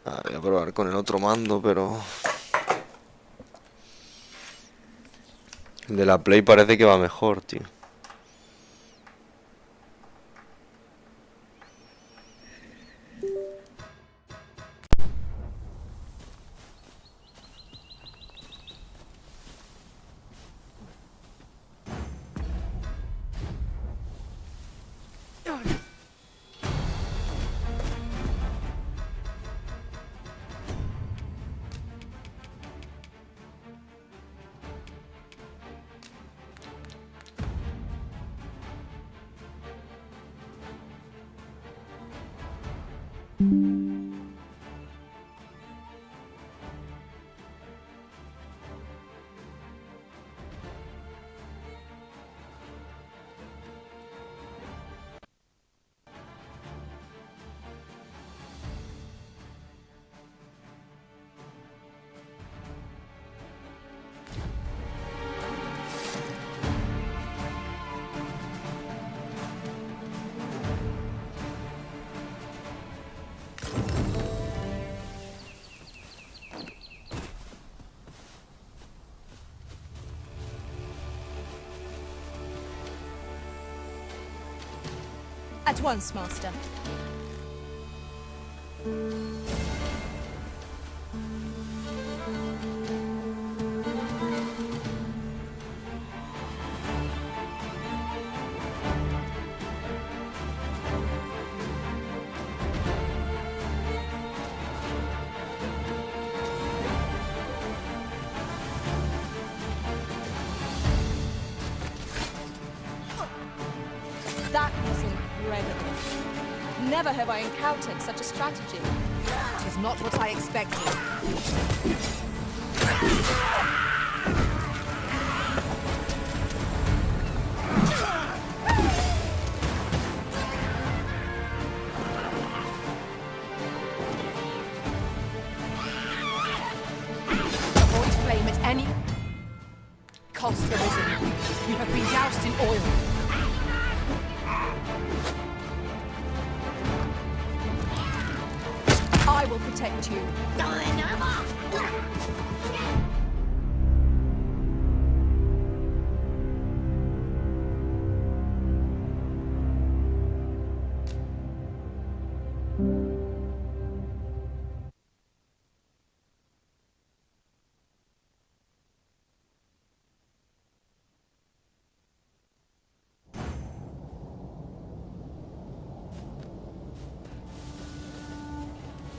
Ah, voy a probar con el otro mando, pero... El de la Play parece que va mejor, tío. At once, Master. That was incredible. Never have I encountered such a strategy. It is not what I expected. Avoid flame at any cost there isn't. You have been doused in oil. I will protect you.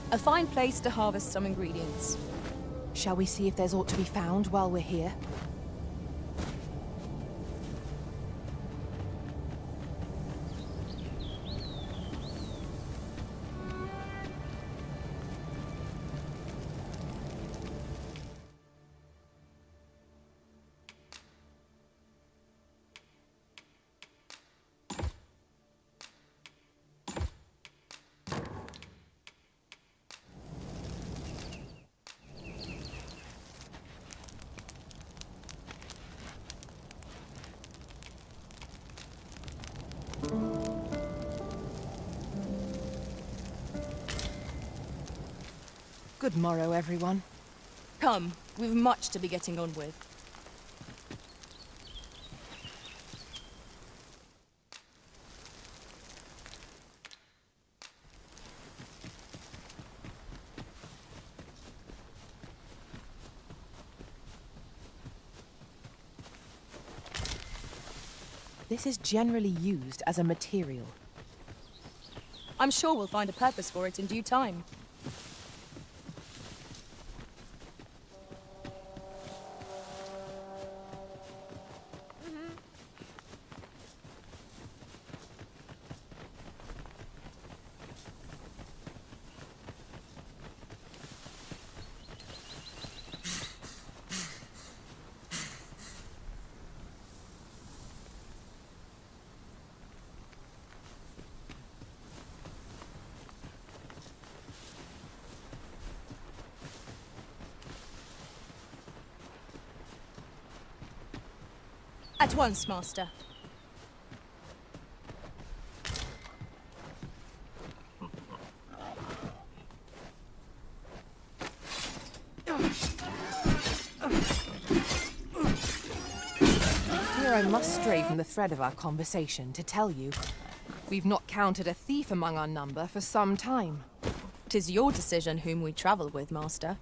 A fine place to harvest some ingredients. Shall we see if there's aught to be found while we're here? Good morrow, everyone. Come, we've much to be getting on with. This is generally used as a material. I'm sure we'll find a purpose for it in due time. At once, Master. Here I must stray from the thread of our conversation to tell you, we've not counted a thief among our number for some time. 'Tis your decision whom we travel with, Master.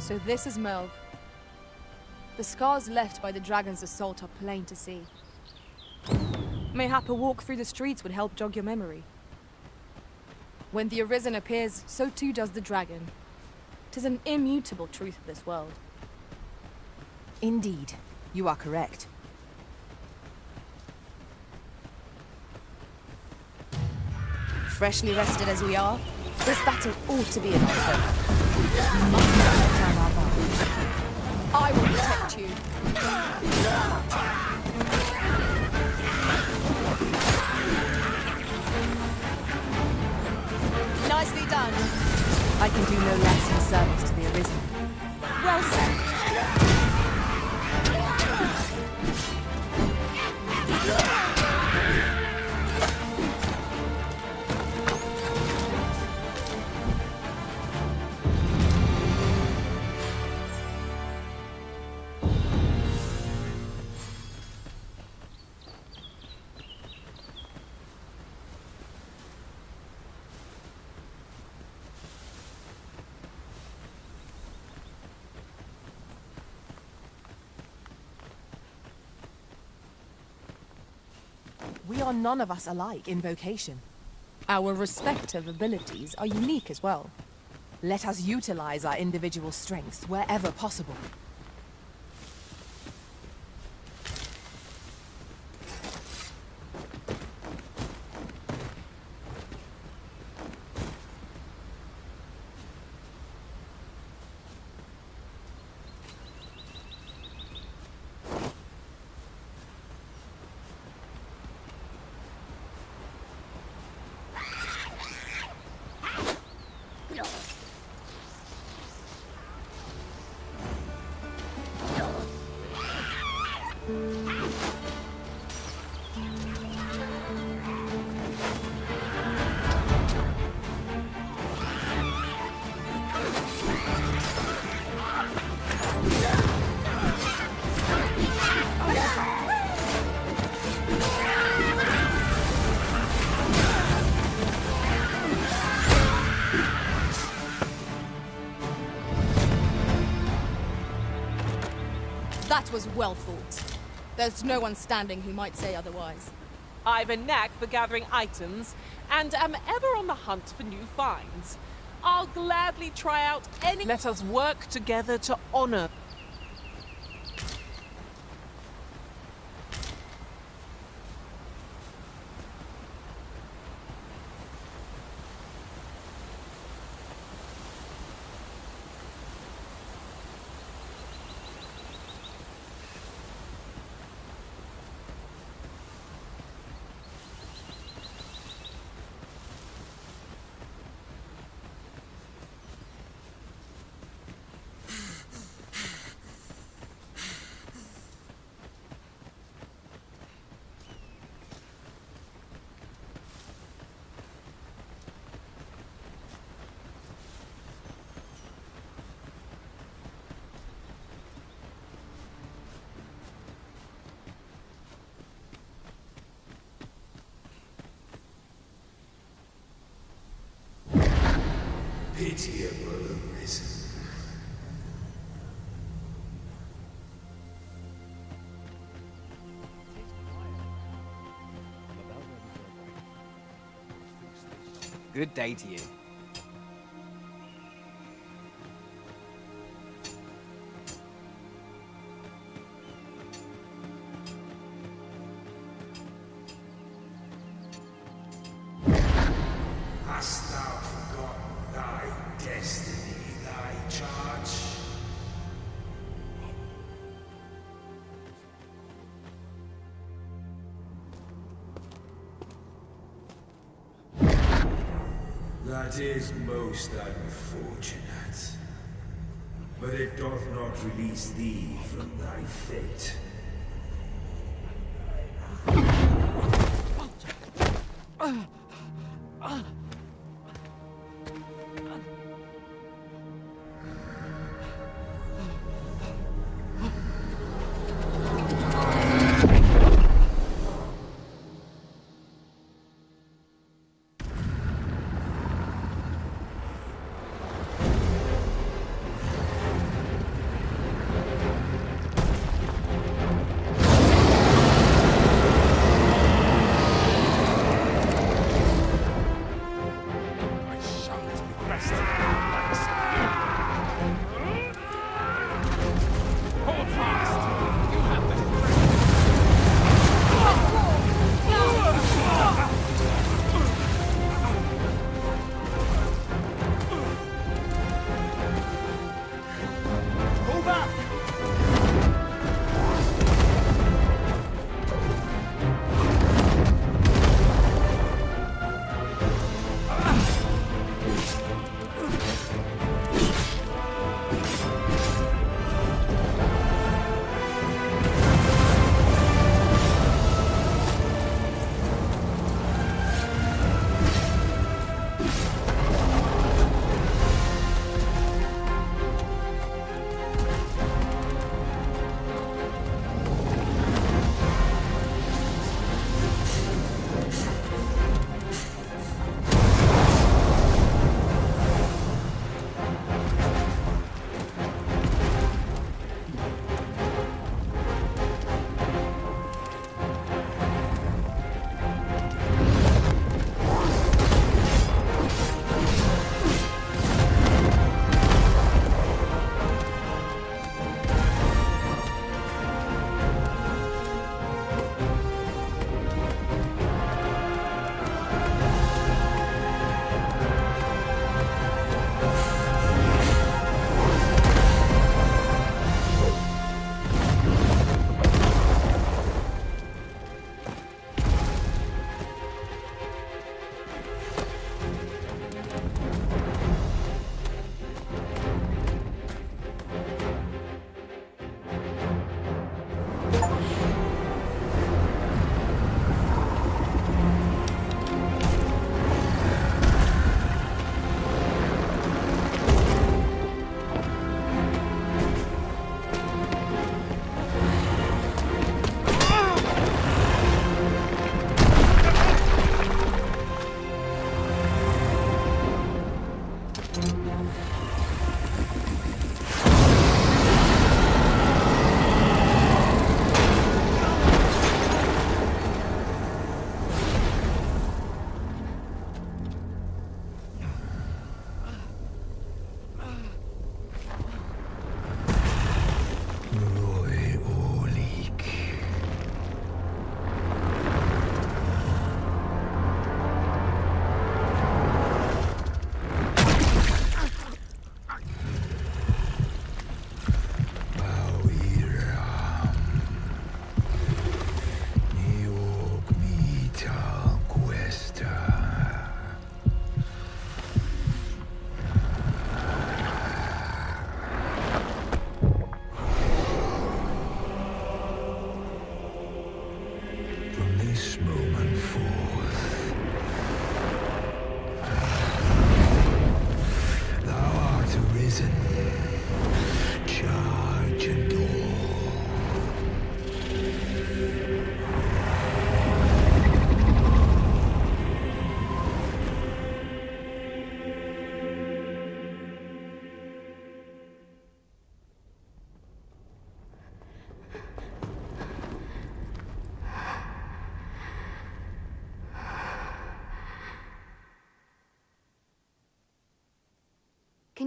So this is Melv. The scars left by the dragon's assault are plain to see. Mayhap a walk through the streets would help jog your memory. When the Arisen appears, so too does the dragon. 'Tis an immutable truth of this world. Indeed, you are correct. Freshly rested as we are, this battle ought to be in our favor. We must not let down our guard. I will protect you. Nicely done. I can do no less in service to the Arisen. Well said. We are none of us alike in vocation. Our respective abilities are unique as well. Let us utilize our individual strengths wherever possible. That was well thought. There's no one standing who might say otherwise. I've a knack for gathering items, and am ever on the hunt for new finds. I'll gladly try out any— Let us work together to honor— Pitiable Arisen. Good day to you. Hast thou forgotten thy destiny, thy charge? That is most unfortunate. But it doth not release thee from thy fate.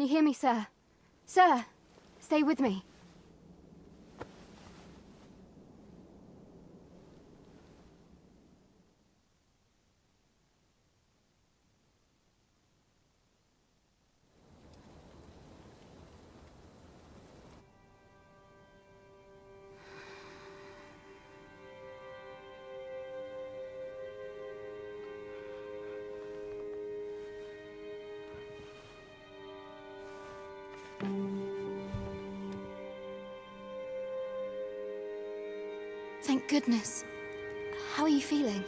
you hear me, sir? Sir, stay with me. Thank goodness. How are you feeling?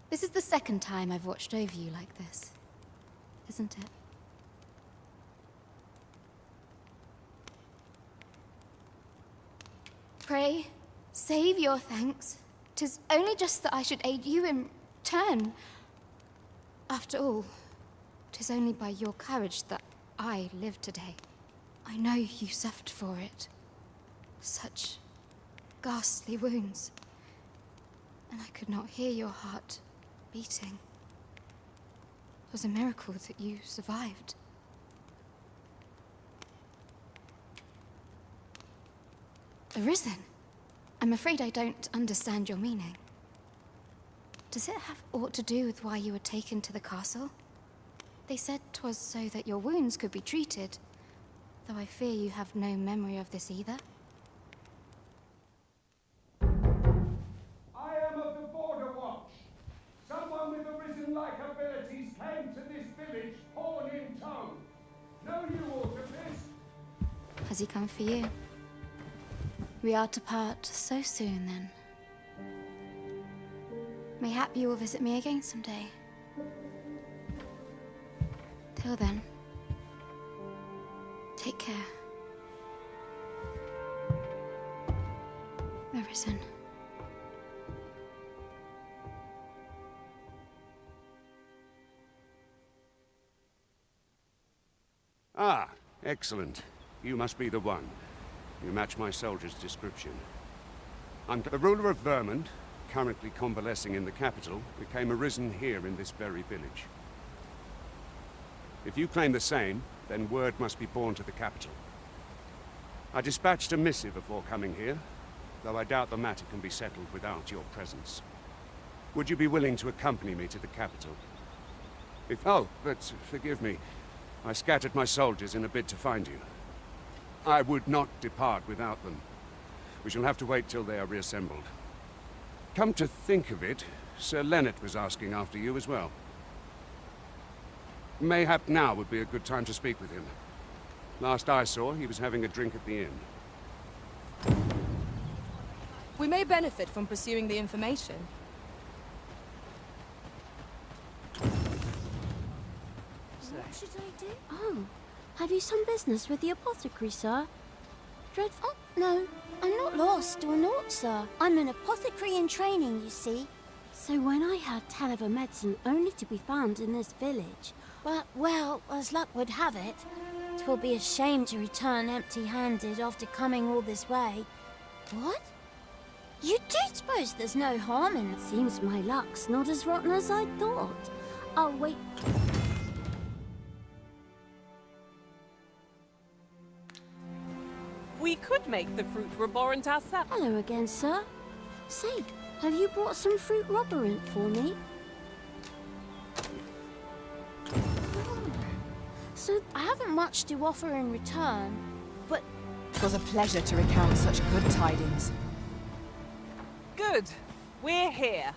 This is the second time I've watched over you like this, isn't it? Pray, save your thanks. 'Tis only just that I should aid you in turn. After all, 'tis only by your courage that I live today. I know you suffered for it. Such ghastly wounds. And I could not hear your heart beating. It was a miracle that you survived. Arisen? I'm afraid I don't understand your meaning. Does it have aught to do with why you were taken to the castle? They said 'twas so that your wounds could be treated, though I fear you have no memory of this either. I am of the Border Watch. Someone with arisen-like abilities came to this village, horn in tow. Know you aught of this? Has he come for you? We are to part so soon, then. Mayhap you will visit me again someday. Till then, take care. Arisen. Ah, excellent. You must be the one. You match my soldier's description. I'm the ruler of Vermont, currently convalescing in the capital, became arisen here in this very village. If you claim the same, then word must be borne to the capital. I dispatched a missive before coming here, though I doubt the matter can be settled without your presence. Would you be willing to accompany me to the capital? Oh, but forgive me. I scattered my soldiers in a bid to find you. I would not depart without them. We shall have to wait till they are reassembled. Come to think of it, Sir Leonard was asking after you as well. Mayhap now would be a good time to speak with him. Last I saw, he was having a drink at the inn. We may benefit from pursuing the information. What should I do? Oh, have you some business with the apothecary, sir? Dreadful? Oh, no, I'm not lost or naught, sir. I'm an apothecary in training, you see. So when I heard tell of a medicine only to be found in this village, well, as luck would have it, 'twill be a shame to return empty-handed after coming all this way. What? You do suppose there's no harm in it? Seems my luck's not as rotten as I thought. I'll wait. We could make the fruit roborant ourselves. Hello again, sir. Say, have you brought some fruit roborant for me? So, I haven't much to offer in return, but... It was a pleasure to recount such good tidings. Good. We're here.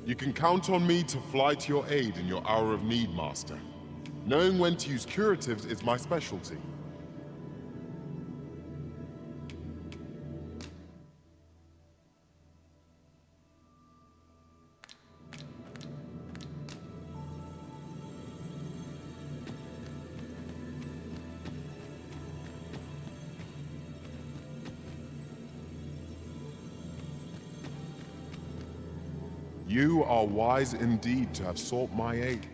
You can count on me to fly to your aid in your hour of need, Master. Knowing when to use curatives is my specialty. You are wise indeed to have sought my aid.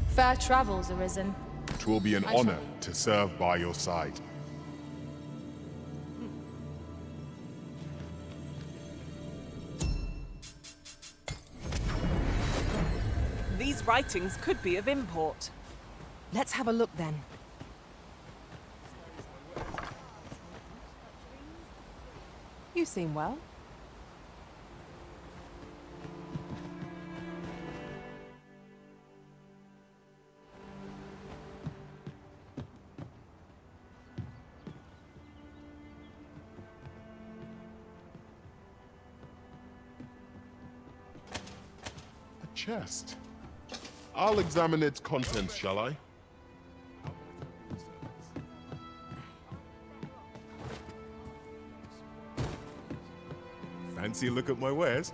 Fair travels, Arisen. It will be an honor to serve by your side. These writings could be of import. Let's have a look then. You seem well. Chest. I'll examine its contents, shall I? Fancy a look at my wares?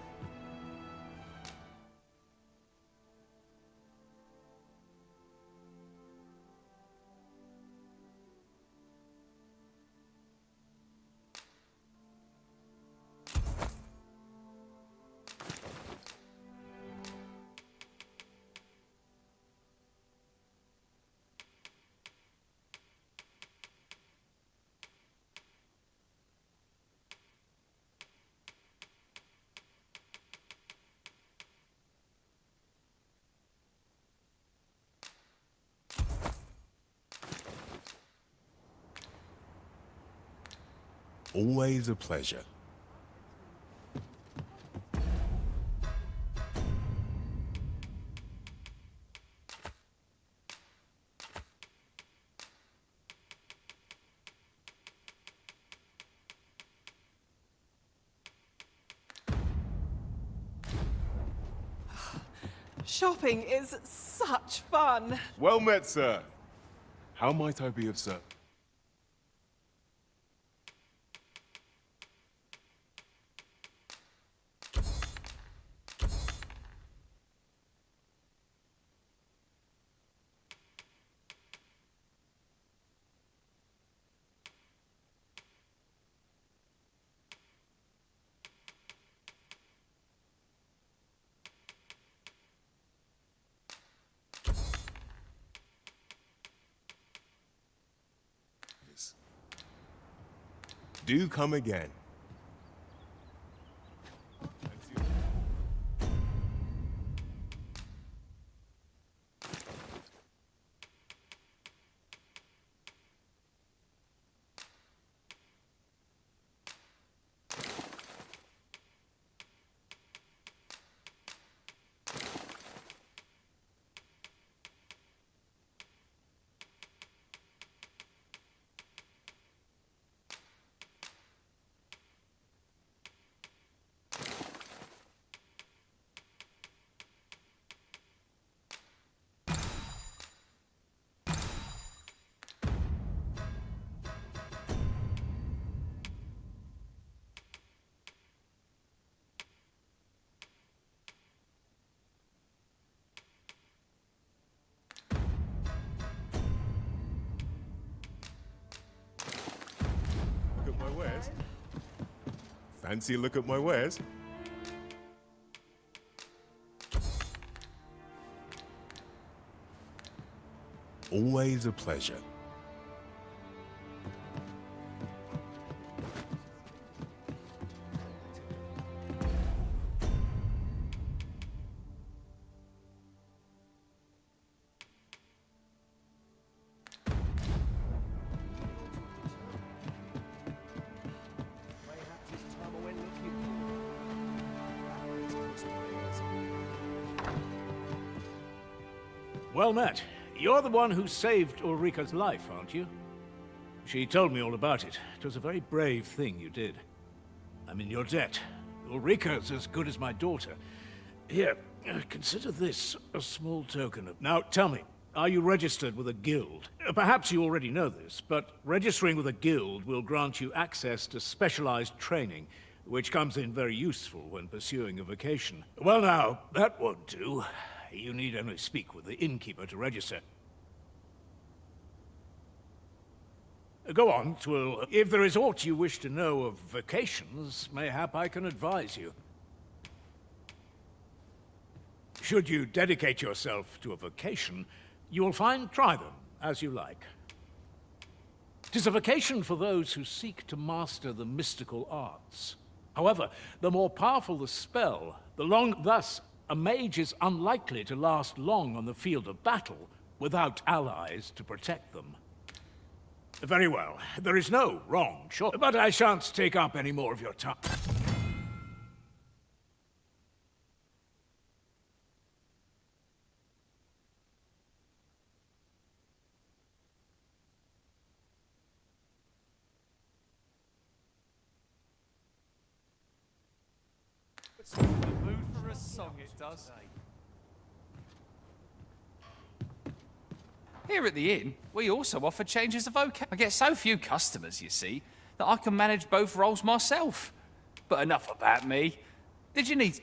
Always a pleasure. Shopping is such fun. Well met, sir. How might I be of service? Do come again. Look at my wares. Fancy a look at my wares? Always a pleasure. Well met. You're the one who saved Ulrika's life, aren't you? She told me all about it. It was a very brave thing you did. I'm in your debt. Ulrika's as good as my daughter. Here, consider this a small token of... Now, tell me, are you registered with a guild? Perhaps you already know this, but registering with a guild will grant you access to specialized training, which comes in very useful when pursuing a vocation. Well now, that won't do. You need only speak with the innkeeper to register. Go on, Twill. If there is aught you wish to know of vocations, mayhap I can advise you. Should you dedicate yourself to a vocation, you will try them as you like. 'Tis a vocation for those who seek to master the mystical arts. However, the more powerful the spell, thus a mage is unlikely to last long on the field of battle without allies to protect them. Very well. There is no wrong choice, but I shan't take up any more of your time. It's in the mood for a song, it does. Here at the inn, we also offer changes of vocation. I get so few customers, you see, that I can manage both roles myself. But enough about me. Did you need...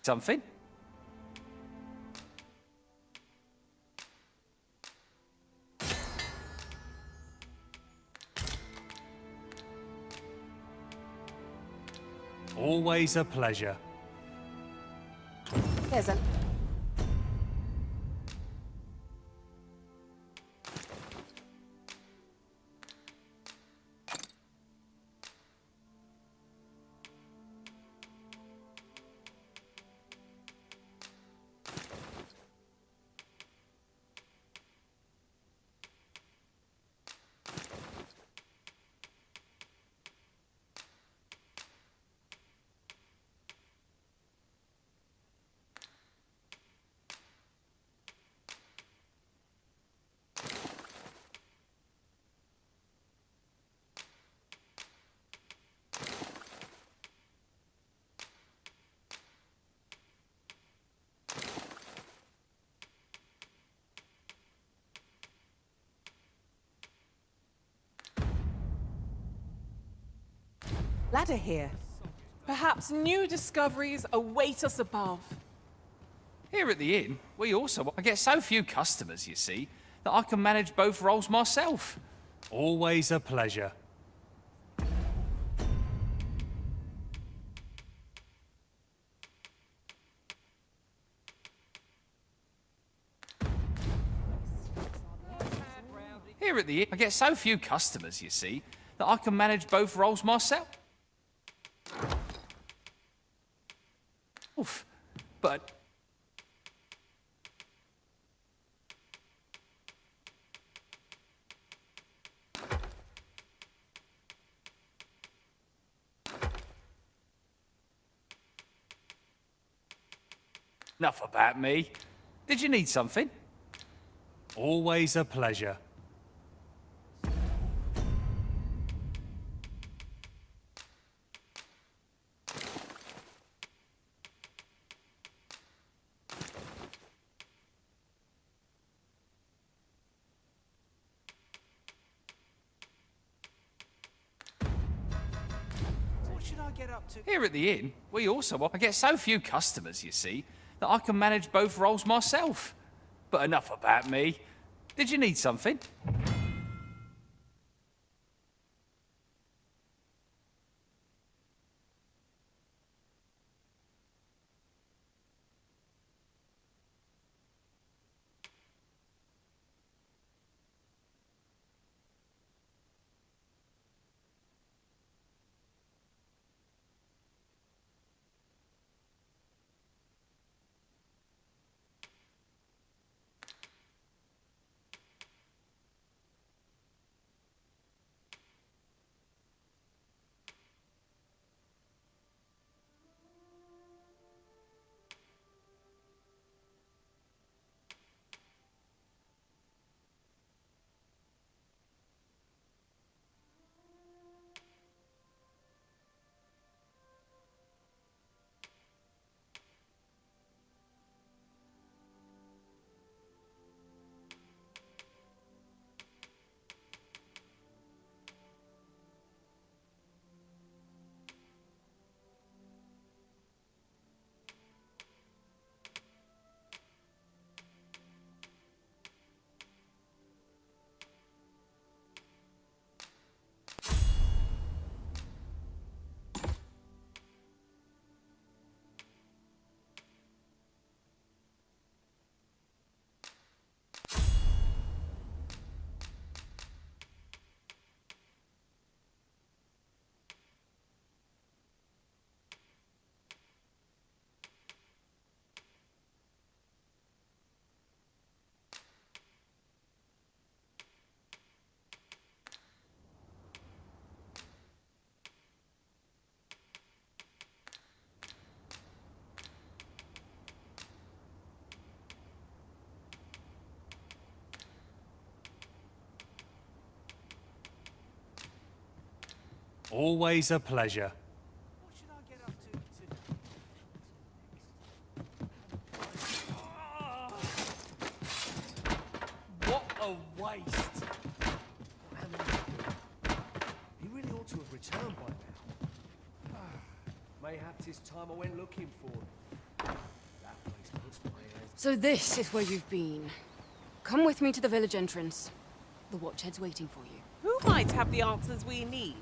something? Always a pleasure. There's a... ladder here. Perhaps new discoveries await us above. Here at the inn, we also... I get so few customers, you see, that I can manage both roles myself. Always a pleasure. Here at the inn, I get so few customers, you see, that I can manage both roles myself. Oof. But... enough about me. Did you need something? Always a pleasure. Here at the inn, we also I get so few customers, you see, that I can manage both roles myself. But enough about me. Did you need something? Always a pleasure. What a waste! He really ought to have returned by now. Mayhaps it's time I went looking for him. That place puts my head. So this is where you've been. Come with me to the village entrance. The watchhead's waiting for you. Who might have the answers we need?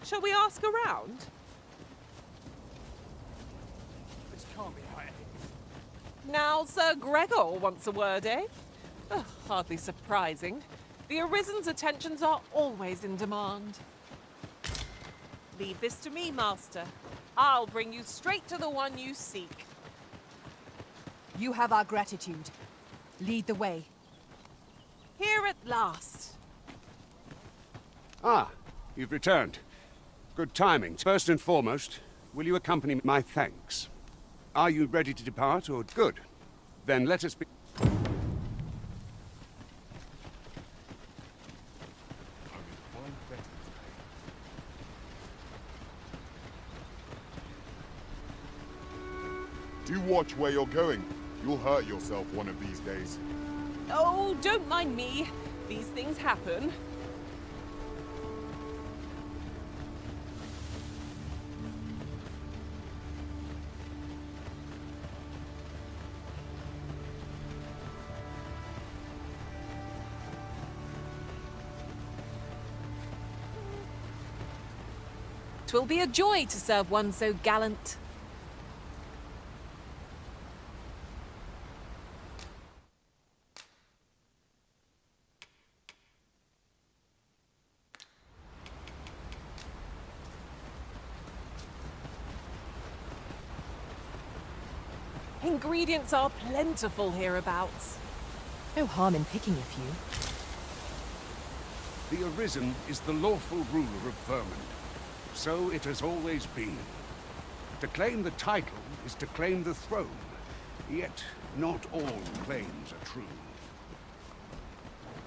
Shall we ask around? This can't be right. Now Sir Gregor wants a word, eh? Hardly surprising. The Arisen's attentions are always in demand. Leave this to me, Master. I'll bring you straight to the one you seek. You have our gratitude. Lead the way. Here at last. Ah, you've returned. Good timing. First and foremost, will you accompany my thanks? Are you ready to depart, or good? Then let us be... Do watch where you're going. You'll hurt yourself one of these days. Oh, don't mind me. These things happen. Twill be a joy to serve one so gallant. Ingredients are plentiful hereabouts. No harm in picking a few. The Arisen is the lawful ruler of Vermund. So it has always been. To claim the title is to claim the throne. Yet, not all claims are true.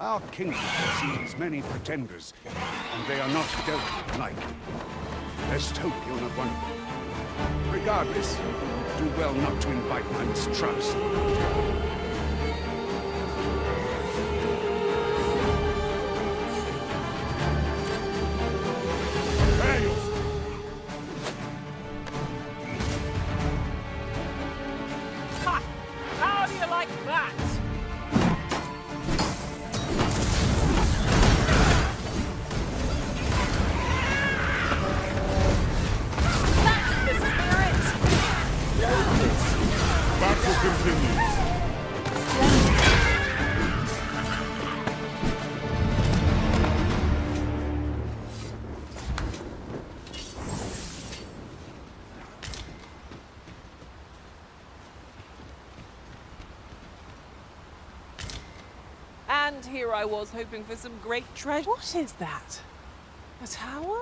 Our kingdom sees many pretenders, and they are not dealt with lightly. Let's hope you're not one of them. Regardless, do well not to invite my mistrust. continues. And here I was hoping for some great treasure. What is that? A tower?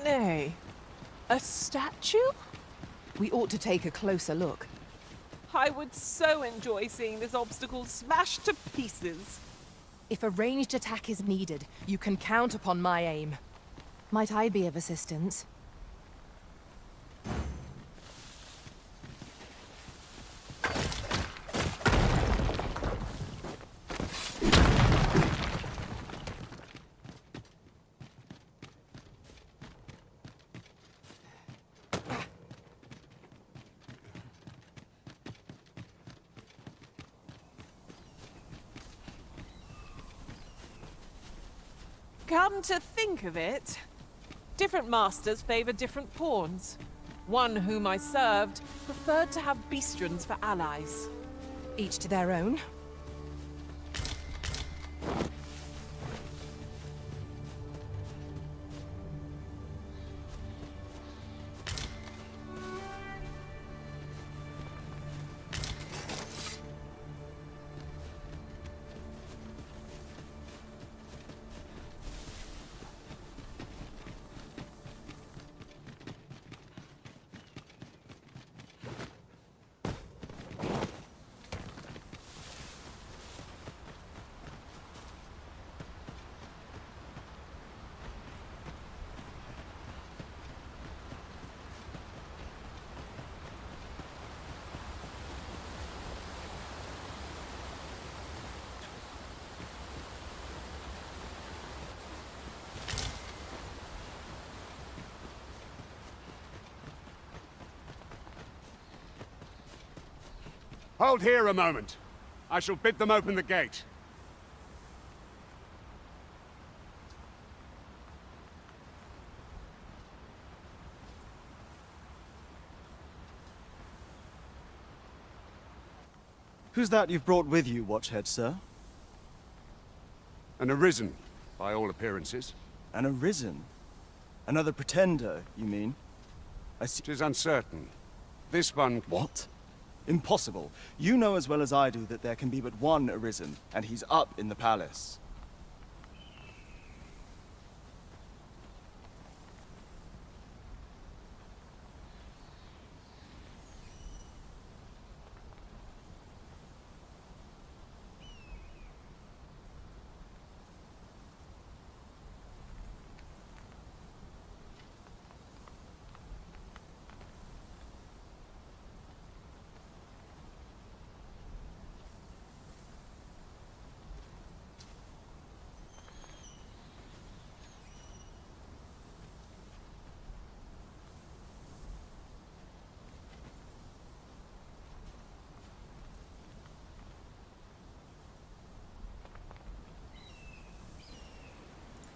Nay. A statue? We ought to take a closer look. I would so enjoy seeing this obstacle smashed to pieces. If a ranged attack is needed, you can count upon my aim. Might I be of assistance? Come to think of it, different masters favor different pawns. One whom I served preferred to have beastrons for allies. Each to their own. Hold here a moment. I shall bid them open the gate. Who's that you've brought with you, Watchhead, sir? An arisen, by all appearances. An arisen? Another pretender, you mean? I see. It is uncertain. This one... What? Impossible. You know as well as I do that there can be but one arisen, and he's up in the palace.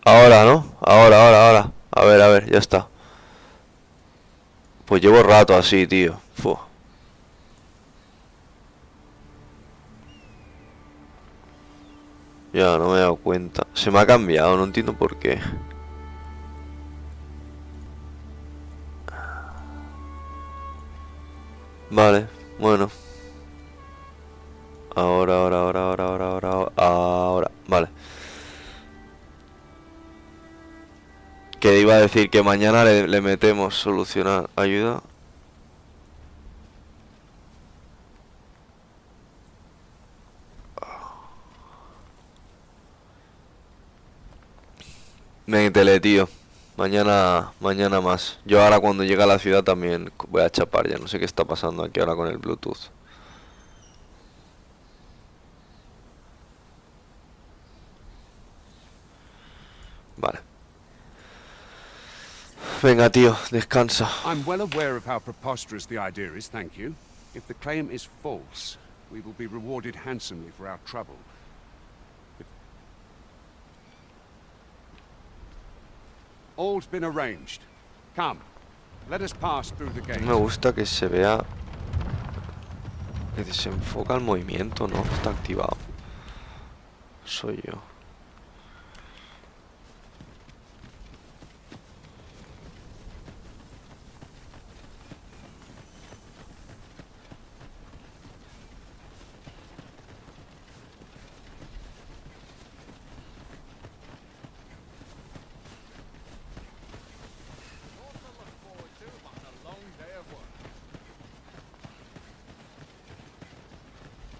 Ahora, ¿no? Ahora. A ver, ya está. Pues llevo rato así, tío. Fu. Ya, no me he dado cuenta. Se me ha cambiado, no entiendo por qué. Vale, bueno. Ahora. Vale. Que iba a decir que mañana le metemos solucionar ayuda. Métele, tío. Mañana más. Yo ahora cuando llegue a la ciudad también voy a chapar. Ya no sé qué está pasando aquí ahora con el Bluetooth. Vale. Venga, tío, descansa. I'm well aware of how preposterous the idea is, thank you. If the claim is false, we will be rewarded handsomely for our trouble. All's been arranged. Come, let us pass through the gate. Me gusta que se vea Que desenfoca el movimiento, ¿no? Está activado. Soy yo.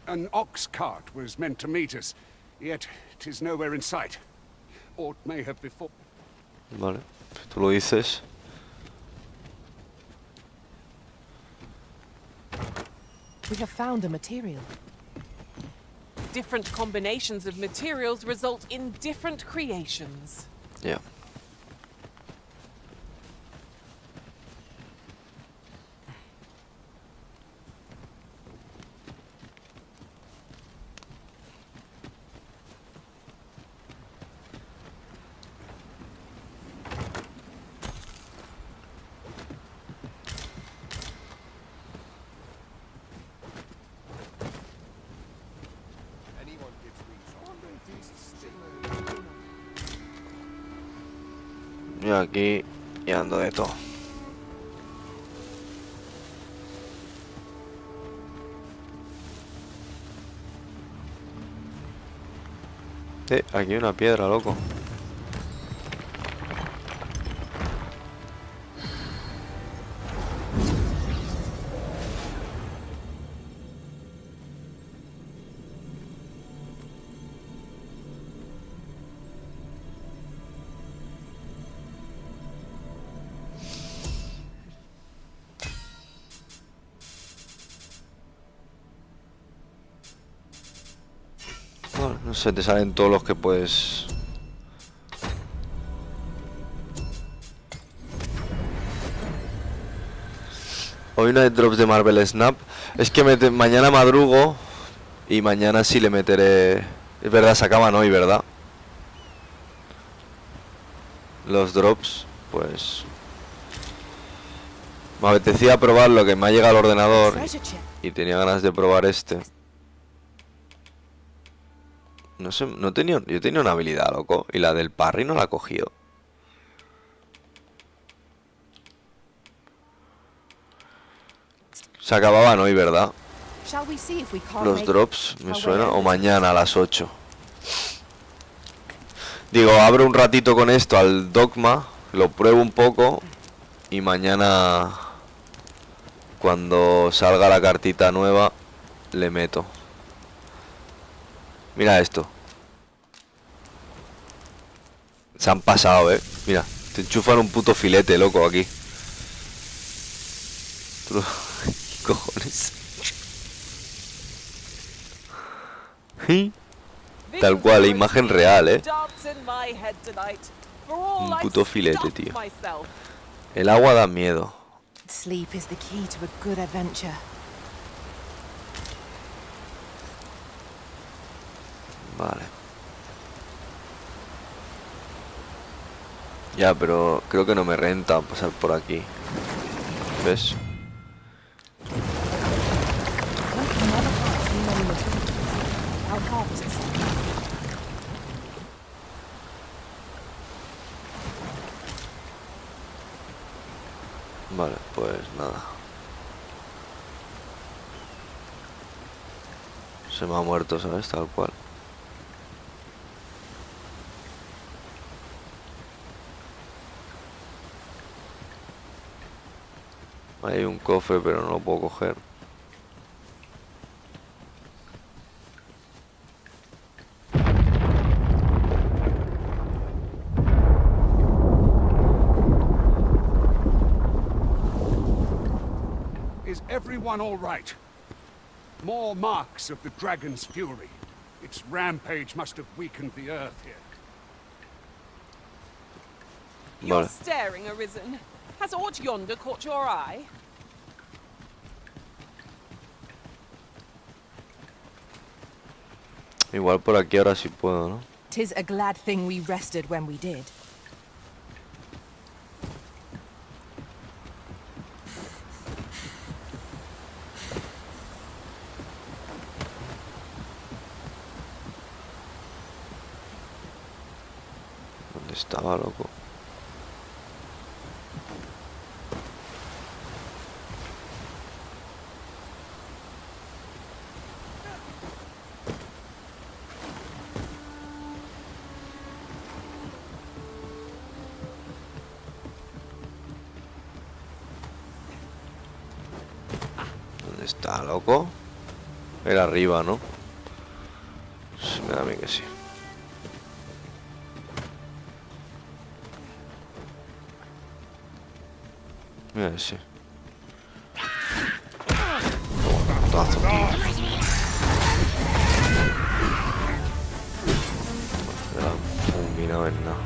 An ox cart was meant to meet us, yet 'tis nowhere in sight. Or may have before. Vale, tú lo dices. We have found a material. Different combinations of materials result in different creations. Yeah. Yo aquí y ando de todo. Aquí hay una piedra, loco. No sé, te salen todos los que puedes. Hoy no hay drops de Marvel Snap. Es que mañana madrugo y mañana sí le meteré. Es verdad, se acaban hoy, ¿verdad? Los drops, pues. Me apetecía probar lo que me ha llegado al ordenador y tenía ganas de probar este. No sé, yo tenía una habilidad, loco, y la del parry no la he cogido. Se acababan hoy, ¿verdad? Los drops, me suena, o mañana a las 8. Digo, abro un ratito con esto al Dogma, lo pruebo un poco y mañana, cuando salga la cartita nueva, le meto. Mira esto. Se han pasado, Mira, te enchufan un puto filete, loco, aquí. ¿Qué cojones? ¿Sí? Tal cual, imagen real, Un puto filete, tío. El agua da miedo. Sleep is the key to a good adventure. Vale. Ya, pero creo que no me renta pasar por aquí. ¿Ves? Vale, pues nada. Se me ha muerto, ¿sabes? Tal cual. Hay un cofre, pero no lo puedo coger. Is everyone all right? More marks of the dragon's fury. Its rampage must have weakened the earth here. You're staring, Arisen. Has aught yonder caught your eye? Igual por aquí ahora sí puedo, ¿no? 'Tis a glad thing we rested when we did. estaba, loco? ¿Dónde está, loco? Era arriba, ¿no? Sí, me da a mí que sí. Mira ese. Tazo, tío. Me la han fulminado en nada.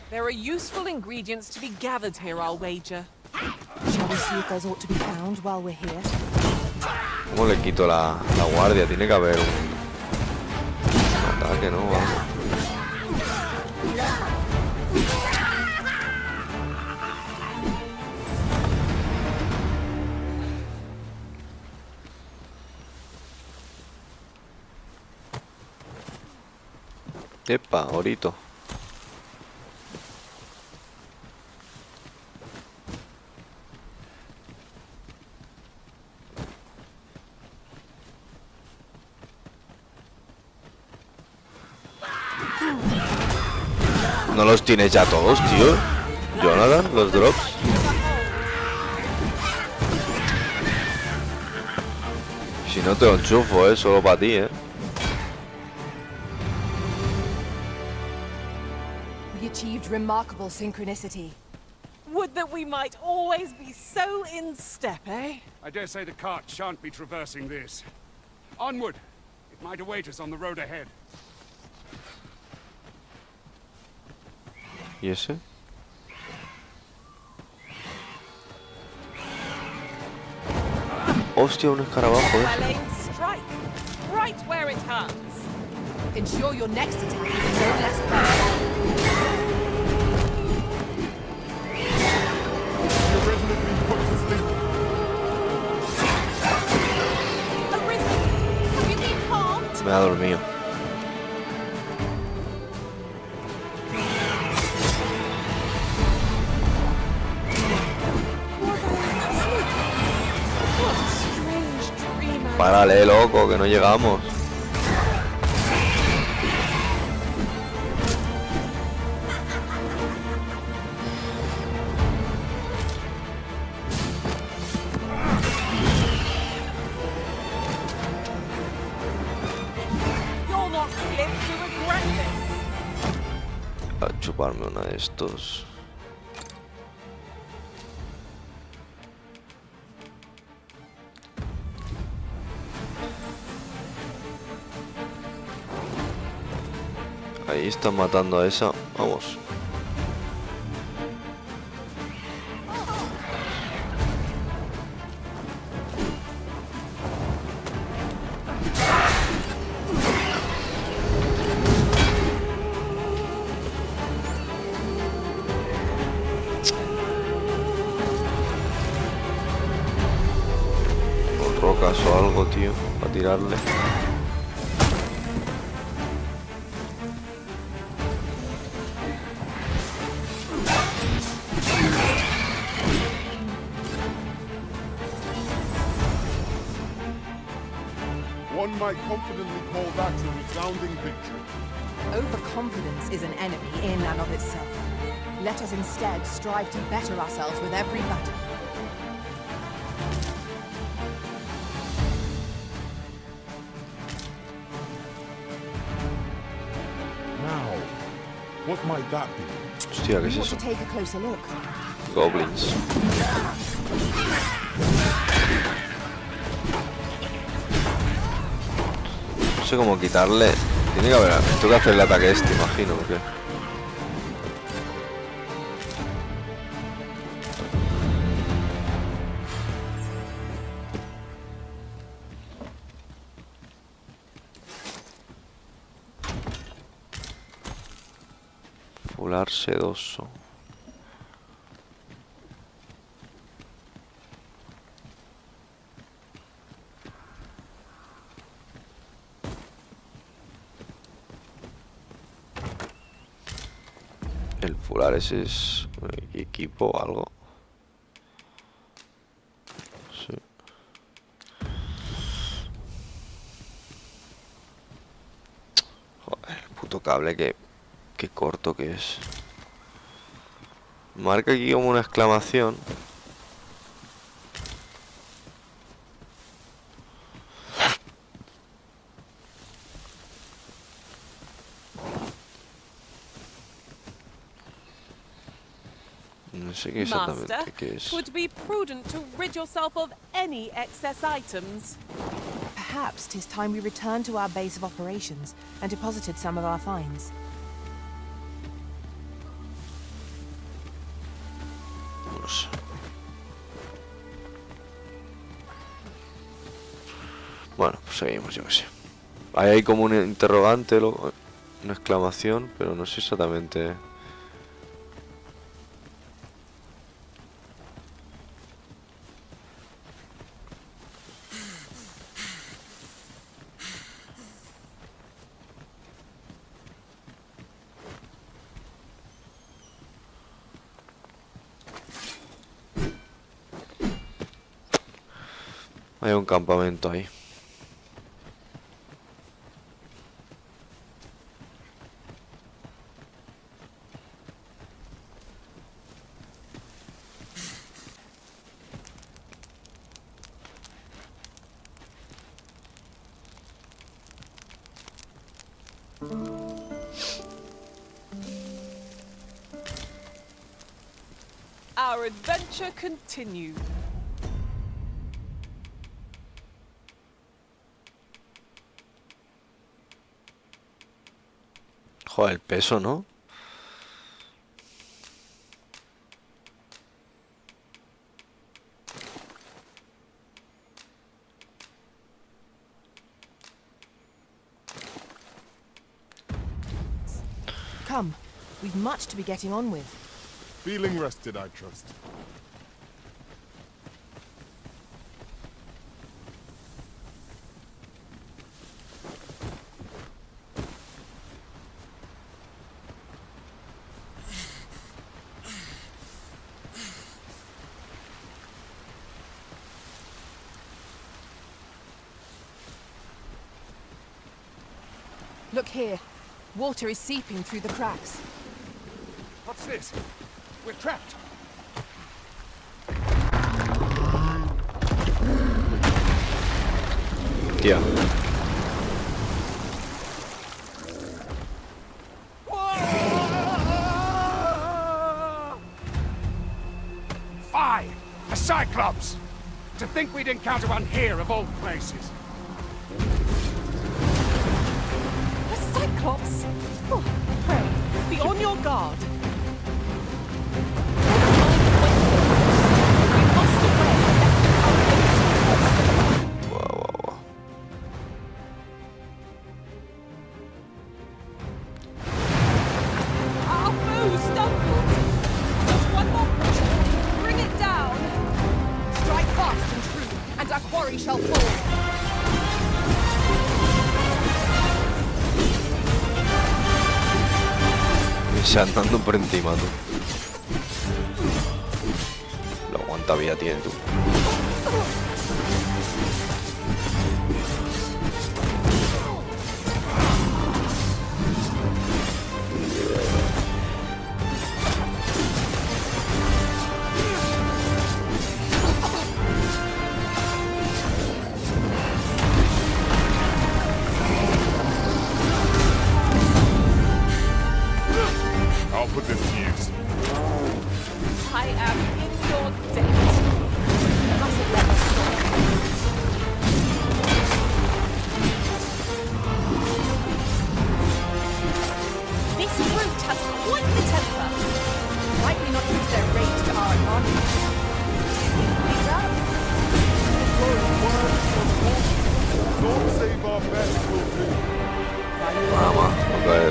There are useful ingredients to be gathered here, I'll wager. Shall we see if there's aught to be found while we're here? ¿Cómo le quito la guardia? Tiene que haber un ataque, ¿no? Vamos. Epa, orito. ¿No los tienes ya todos, tío? Jonathan, los drops. Si no te lo enchufo, solo para ti, We achieved remarkable synchronicity. Would that we might always be so in step, eh? I dare say the cart shan't be traversing this. Onward! It might await us on the road ahead. ¿Y ese? Hostia, un escarabajo, Well aimed strike, right where it hurts. Ensure your next attack is no less powerful. Have you been harmed? Me ha dormido. Párale, loco, que no llegamos. You'll not live to regret this. A chuparme una de estos. Ahí están matando a esa. Vamos. Con rocas o algo, tío, para tirarle. One might confidently call that a resounding victory. Overconfidence is an enemy in and of itself. Let us instead strive to better ourselves with every battle. Now, what might that be? Hostia, ¿qué es We ought eso? to take a closer look. Goblins. No sé cómo quitarle. Tiene que haber. Tengo que hacer el ataque este, imagino, ¿o qué? Fular sedoso. El fular ese es equipo o algo. Sí. Joder, el puto cable que corto que es. Marca aquí como una exclamación. No sé qué exactamente qué es. Would be prudent to rid yourself of any excess items. Perhaps 'tis time we returned to our base of operations and deposited some of our finds. No sé. Bueno, pues seguimos, yo que sé. Ahí hay como un interrogante, una exclamación, pero no sé exactamente. Hay un campamento ahí. Our adventure continues. Joder, el peso, ¿no? Come, we've much to be getting on with. Feeling rested, I trust. Look here. Water is seeping through the cracks. What's this? We're trapped. Tía. Fie! A Cyclops! To think we'd encounter one here of all places. A Cyclops? Oh, pray, be on your guard. Se andando por encima, tú. Lo aguanta vida tiene, tú.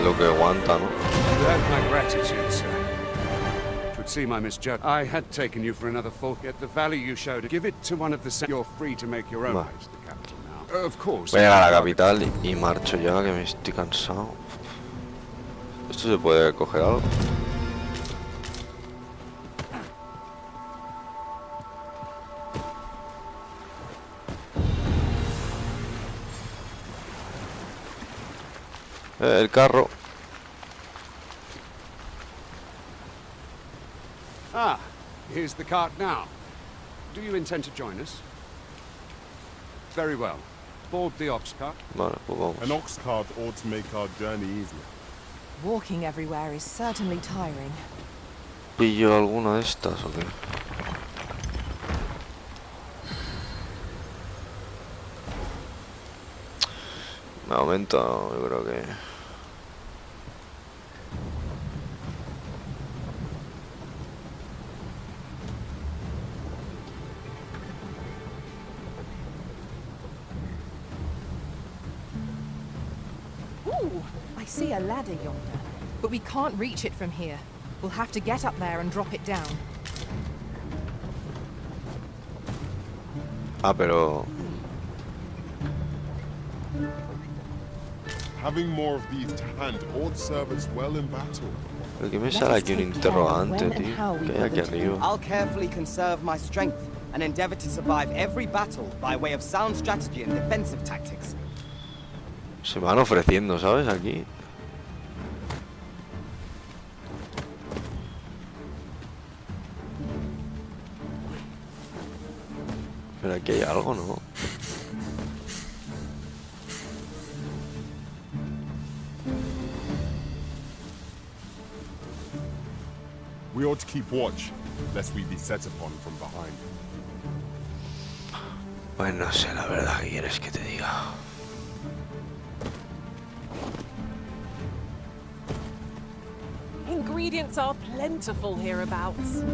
Lo que aguanta, ¿no? You have my gratitude, sir. Should see my misjudgment. I had taken you for another fool, yet the value you showed, give it to one of the. You're free to make your own way to the capital now. Of course. Voy a llegar a la capital y marcho ya, que me estoy cansado. ¿Esto se puede coger algo? El carro. Ah, here's the cart now. Do you intend to join us? Very well. Board the ox cart. Vale, pues vamos. An ox cart ought to make our journey easier. Walking everywhere is certainly tiring. ¿Pillo alguna de estas o qué? Me aumenta, yo creo que... Ooh, I see a ladder yonder, but we can't reach it from here. We'll have to get up there and drop it down. Ah, pero... Having more of these to hand ought serve us well in battle. ¿Por qué me sale aquí un interrogante, tío? ¿Qué hay aquí arriba? I'll carefully conserve my strength and endeavor to survive every battle by way of sound strategy and defensive tactics. Se van ofreciendo, ¿sabes? Aquí. Pero aquí hay algo, ¿no? We ought to keep watch, lest we be set upon from behind. Pues no sé, la verdad, ¿qué quieres que te diga? Ingredients are plentiful hereabouts.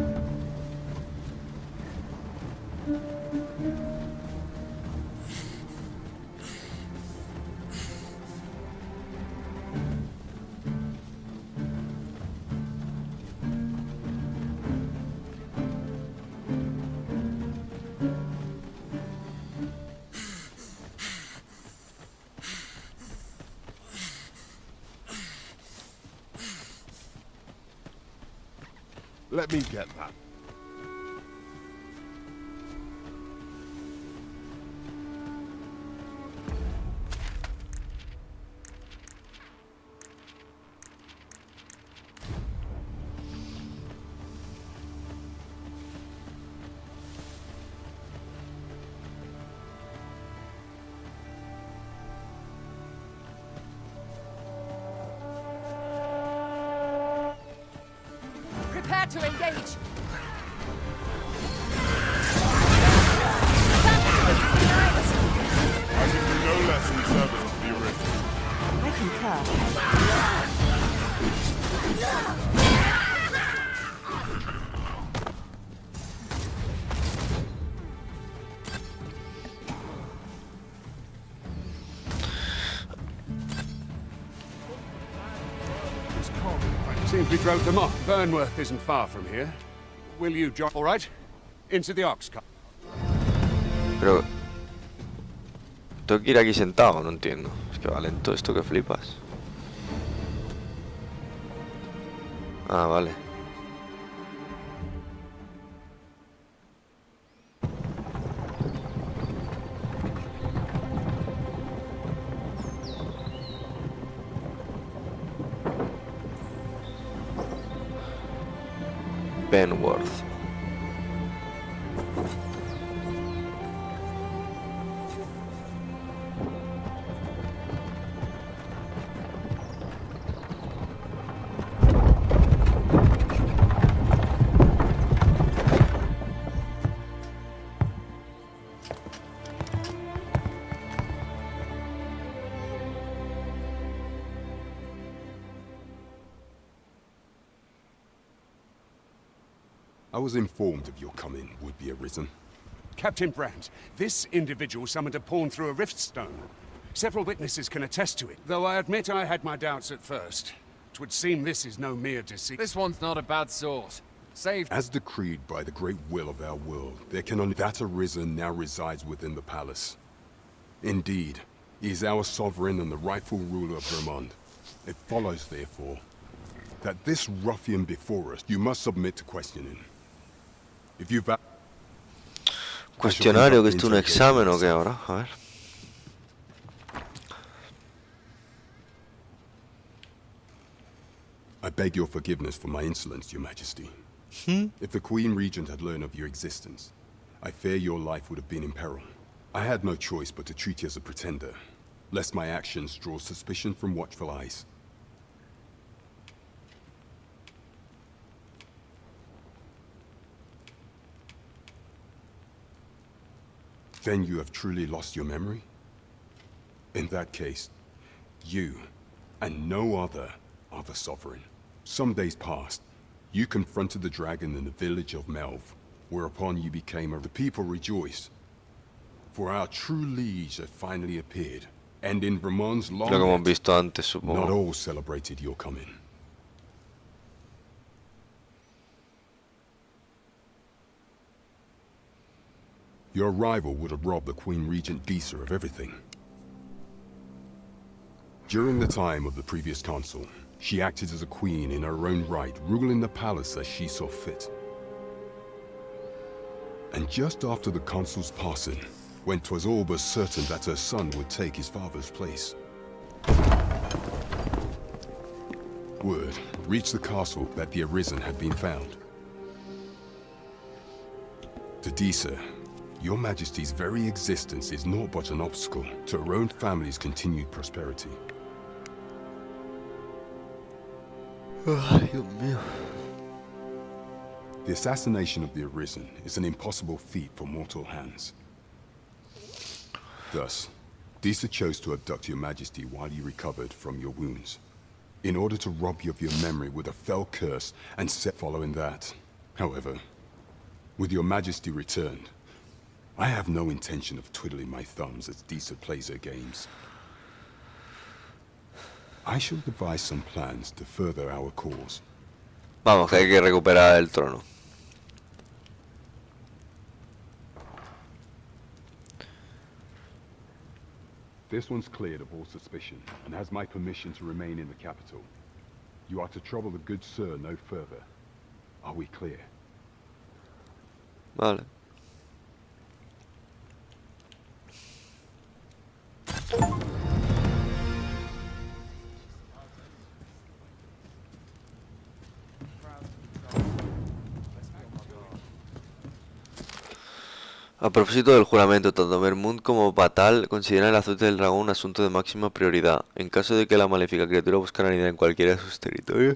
Let me get that. Prepare to engage. I can do no less in service to the original. I concur. Seems we drove them off. Burnworth isn't far from here. Will you drop, all right? Into the ox cart. Pero... ¿Tengo que ir aquí sentado? No entiendo. Es que va lento esto que flipas. Ah, vale. Burnworth. I was informed of your coming, would-be arisen. Captain Brandt, this individual summoned a pawn through a rift stone. Several witnesses can attest to it, though I admit I had my doubts at first. 'Twould seem this is no mere deceit. This one's not a bad sort. Saved. As decreed by the great will of our world, there can only that arisen now resides within the palace. Indeed, he is our sovereign and the rightful ruler of Vermont. It follows, therefore, that this ruffian before us, you must submit to questioning. If you Cuestionario, que esto es un examen o qué ahora, a ver. I beg your forgiveness for my insolence, Your Majesty. If the Queen Regent had learned of your existence, I fear your life would have been in peril. I had no choice but to treat you as a pretender, lest my actions draw suspicion from watchful eyes. Then you have truly lost your memory? In that case, you, and no other, are the sovereign. Some days past, you confronted the dragon in the village of Melv, whereupon you became the people rejoiced. For our true liege had finally appeared, and in Vermont's long Lo que hemos visto antes, not supongo. all celebrated your coming. Your arrival would have robbed the Queen Regent Disa of everything. During the time of the previous consul, she acted as a queen in her own right, ruling the palace as she saw fit. And just after the consul's passing, when 'twas all but certain that her son would take his father's place, word reached the castle that the Arisen had been found. To Disa, Your Majesty's very existence is naught but an obstacle to her own family's continued prosperity. Ay, Dios mío. The assassination of the Arisen is an impossible feat for mortal hands. Thus, Disa chose to abduct Your Majesty while you recovered from your wounds, in order to rob you of your memory with a fell curse and set following that. However, with Your Majesty returned, I have no intention of twiddling my thumbs as Disa plays her games. I shall devise some plans to further our cause. Vamos, que hay que recuperar el trono. This one's cleared of all suspicion and has my permission to remain in the capital. You are to trouble the good sir no further. Are we clear? Vale. A propósito del juramento, tanto Vermund como Batal consideran el azote del dragón un asunto de máxima prioridad. En caso de que la maléfica criatura buscara anidar en cualquiera de sus territorios,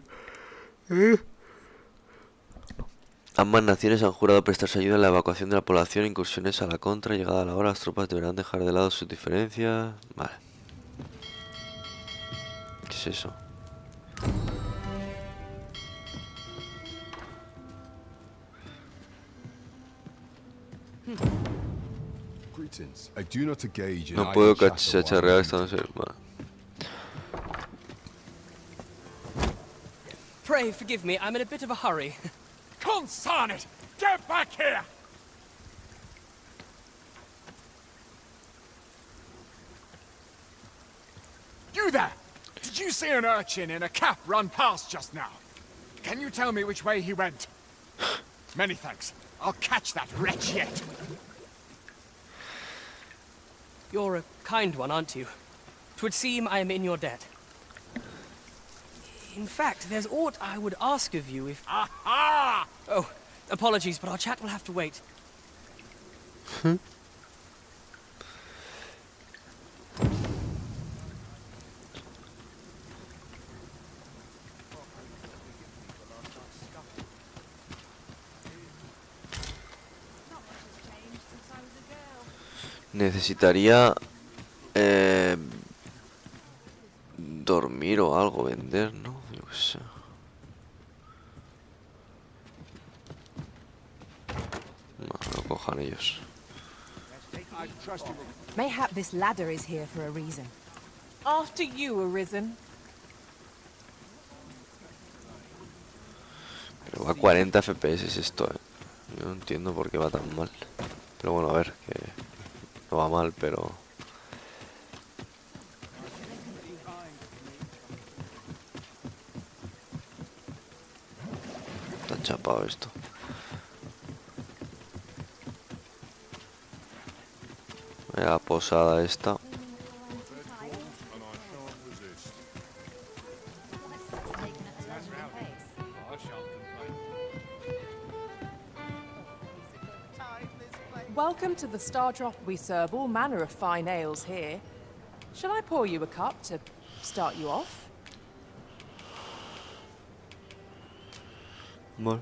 ambas naciones han jurado prestarse ayuda en la evacuación de la población, incursiones a la contra. Llegada la hora, las tropas deberán dejar de lado sus diferencias. Vale. ¿Qué es eso? No puedo cacharrear esta noche. Vale. Pray forgive me, I'm in a bit of a hurry. Consign it! Get back here! You there! Did you see an urchin in a cap run past just now? Can you tell me which way he went? Many thanks. I'll catch that wretch yet. You're a kind one, aren't you? 'Twould seem I am in your debt. In fact, there's aught I would ask of you if... Aha! Oh, apologies, but our chat will have to wait. Necesitaría dormir o algo, vender, ¿no? Yo qué sé. No, lo cojan ellos. Mayhap this ladder is here for a reason. After you, Arisen. Pero va a 40 FPS esto, Yo no entiendo por qué va tan mal. Pero bueno, a ver, que no va mal, pero... Está chapado esto. La posada esta. to the Star Drop, we serve all manner of fine ales here. Shall I pour you a cup to start you off? Bueno.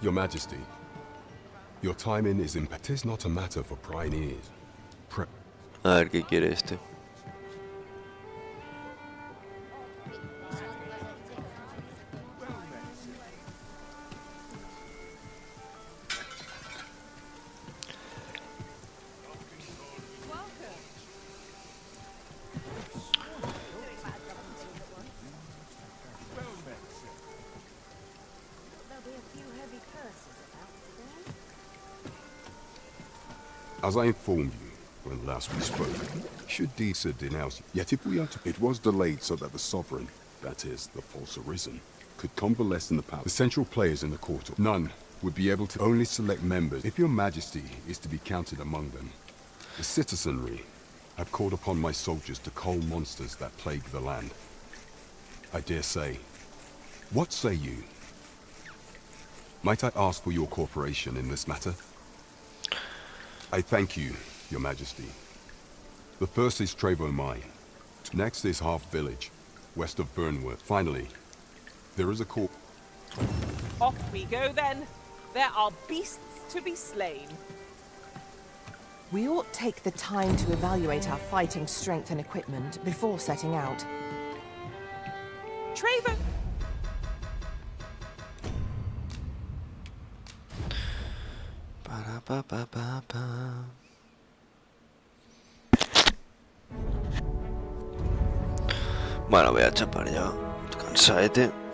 Your Majesty, your timing is impeccable. 'Tis not a matter for prying ears. A ver qué quiere este. As I informed you when last we spoke, should Disa denounce you, yet if we are to, it was delayed so that the sovereign, that is, the false arisen, could convalesce in the palace. The central players in the court, none would be able to only select members if your majesty is to be counted among them. The citizenry have called upon my soldiers to cull monsters that plague the land. I dare say, what say you? Might I ask for your cooperation in this matter? I thank you, your majesty. The first is Trevo Mine. Next is Half Village, west of Burnworth. Finally, there is a court. Off we go then. There are beasts to be slain. We ought take the time to evaluate our fighting strength and equipment before setting out. Trevo! Bueno, voy a chapar ya. Cansadete.